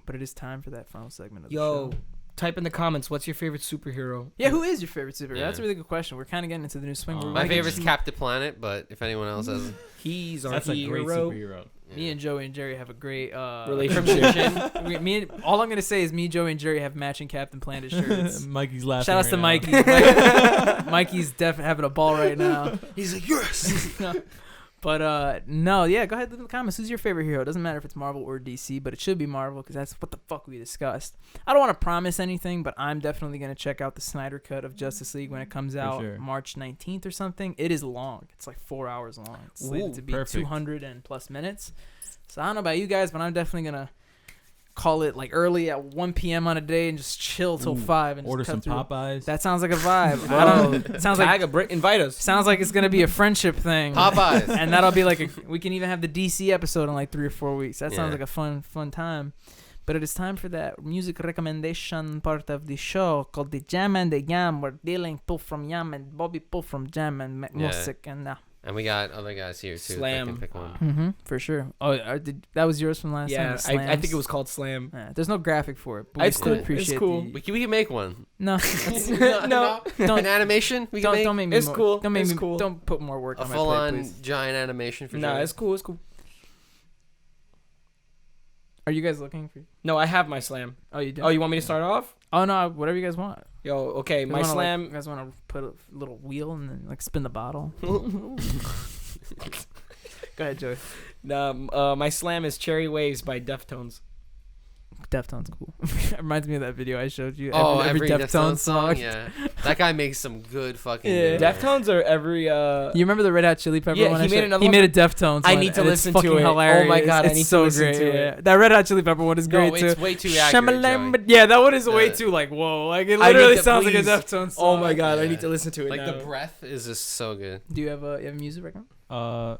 But it is time for that final segment of the show. Type in the comments, what's your favorite superhero? Yeah, who is your favorite superhero? Yeah. That's a really good question. We're kind of getting into the new swing. My favorite's Captain Planet, but if anyone else has... He's our That's hero. a great superhero. Me and Joey and Jerry have a great relationship. All I'm gonna say is me, Joey, and Jerry have matching Captain Planet shirts. Mikey's laughing. Shout out to Mikey. Mikey's definitely having a ball right now. He's like, yes. But no, yeah. Go ahead, leave in the comments. Who's your favorite hero? It doesn't matter if it's Marvel or DC, but it should be Marvel because that's what the fuck we discussed. I don't want to promise anything, but I'm definitely gonna check out the Snyder cut of Justice League when it comes out March 19th or something. It is long. It's like 4 hours long. It's slated to be 200 and plus minutes. So I don't know about you guys, but I'm definitely gonna call it like early at 1 p.m. on a day and just chill till 5 and order just cut some through. Popeyes. That sounds like a vibe. I don't. It sounds like invite us. Sounds like it's gonna be a friendship thing. Popeyes, and that'll be like we can even have the DC episode in like 3 or 4 weeks. That sounds like a fun time. But it is time for that music recommendation part of the show called the Jam and the Yam, where Dylan pull from Yam and Bobby pull from Jam and music and. And we got other guys here too. Slam. That can pick one. Mm-hmm, for sure. Oh, that was yours from last time? Yeah, I think it was called Slam. Yeah, there's no graphic for it. But we still appreciate it's cool. We can make one. No. No. An animation? Don't make me it's more, cool. Don't make it's me cool. Don't put more work on my plate, full-on please. giant animation for Nah, it's cool. It's cool. Are you guys looking for? No, I have my Slam. Oh, you do? Oh, you want me to start off? Oh no, whatever you guys want. Yo, okay, my Slam. You guys want to put a little wheel and then like spin the bottle? Go ahead, Joey. My Slam is Cherry Waves by Deftones. Deftones cool. It reminds me of that video I showed you. Every Deftones song. Yeah, that guy makes some good fucking. Yeah. Deftones are every. You remember the Red Hot Chili Pepper one? He made another. He made a Deftones. I need to listen to it. Hilarious. Oh my god, I need to listen to it. Yeah. That Red Hot Chili Pepper one is great too. It's way too accurate. Yeah, that one is way too like whoa. Like it literally sounds like a Deftones song. Oh my god, I need to listen to it. Like now. the breath is just so good. Do you have a music recommendation?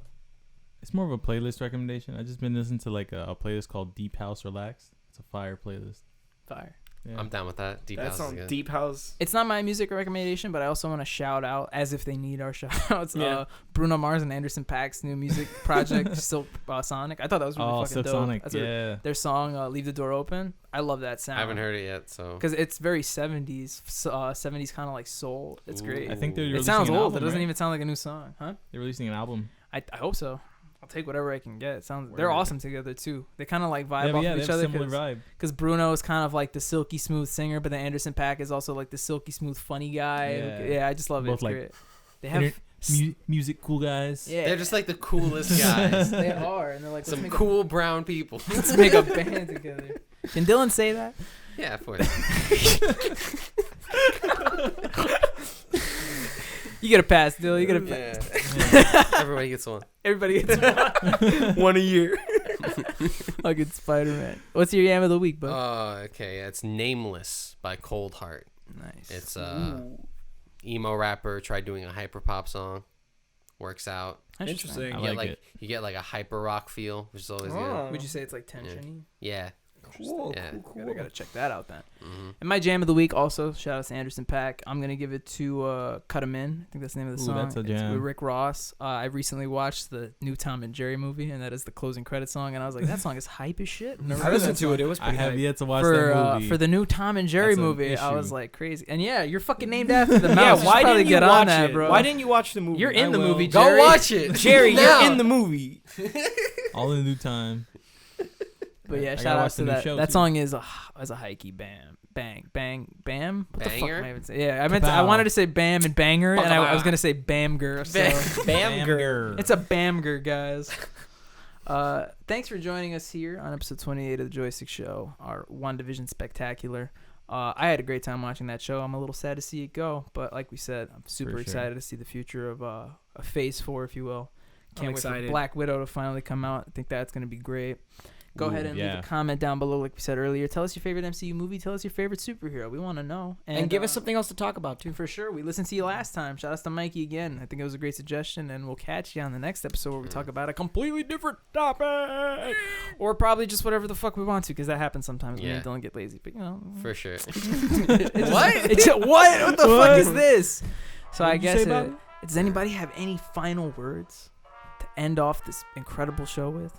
It's more of a playlist recommendation. I just been listening to like a playlist called Deep House Relax. It's a fire playlist. Fire. Yeah. I'm down with that. Deep That's House is good. Deep House. It's not my music recommendation, but I also want to shout out, as if they need our shout outs, Bruno Mars and Anderson .Paak's new music project, Silk Sonic. I thought that was really fucking Silk dope. Sonic, That's their song, Leave the Door Open. I love that sound. I haven't heard it yet, so. Because it's very 70s, 70s kind of like soul. It's great. I think they're It sounds old. Album, it doesn't right? even sound like a new song, huh? They're releasing an album. I hope so. I'll take whatever I can get. They're awesome together too. They kind of like vibe off of each other. Similar vibe. Because Bruno is kind of like the silky smooth singer, but then Anderson .Paak is also like the silky smooth funny guy. Yeah, I just love it. It's great. They have music cool guys. Yeah, they're just like the coolest guys. They are, and they're like some cool brown people. Let's make a band together. Can Dylan say that? Yeah, of course. You get a pass, Dylan. You get a pass. Yeah. Everybody gets one. Everybody gets one. One a year. Fucking Spider-Man. What's your yam of the week, bud? Okay. It's Nameless by Cold Heart. Nice. It's emo rapper. Tried doing a hyper pop song. Works out. Interesting. You get like a hyper rock feel, which is always good. Would you say it's like tensiony? Yeah. Cool. Yeah. Cool. I gotta check that out then. Mm-hmm. And my jam of the week also, shout out to Anderson .Paak. I'm gonna give it to Cut 'Em In. I think that's the name of the song. That's a jam. It's with Rick Ross. I recently watched the new Tom and Jerry movie, and that is the closing credit song. And I was like, that song is hype as shit. I listened to it. It was pretty I have hype. yet to watch that movie. For the new Tom and Jerry That's an movie, I issue. was like crazy. And yeah, you're fucking named after the mouse. Yeah, why probably didn't you get watch on that, it, bro? Why didn't you watch the movie? You're in the movie, Go Jerry. watch it. Jerry, now. you're in the movie. All in due time. But yeah, I shout gotta out watch to the new that. show, That too. song is a hikey bam. Bang, bang, bam. What the fuck Banger? am I even saying? Yeah, I wanted to say bam and banger, and I was gonna say bamger. So Bamger. it's a bamger, guys. Thanks for joining us here on episode 28 of the Joystick Show, our WandaVision spectacular. I had a great time watching that show. I'm a little sad to see it go, but like we said, I'm super excited to see the future of a Phase 4, if you will. Can't wait for Black Widow to finally come out. I think that's gonna be great. Go ahead and leave a comment down below, like we said earlier. Tell us your favorite MCU movie. Tell us your favorite superhero. We want to know. And give us something else to talk about, too. For sure. We listened to you last time. Shout out to Mikey again. I think it was a great suggestion. And we'll catch you on the next episode where we talk about a completely different topic. Or probably just whatever the fuck we want to, because that happens sometimes when we don't get lazy. But, you know. For sure. What? What the fuck is this? So I guess, does anybody have any final words to end off this incredible show with?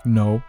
No.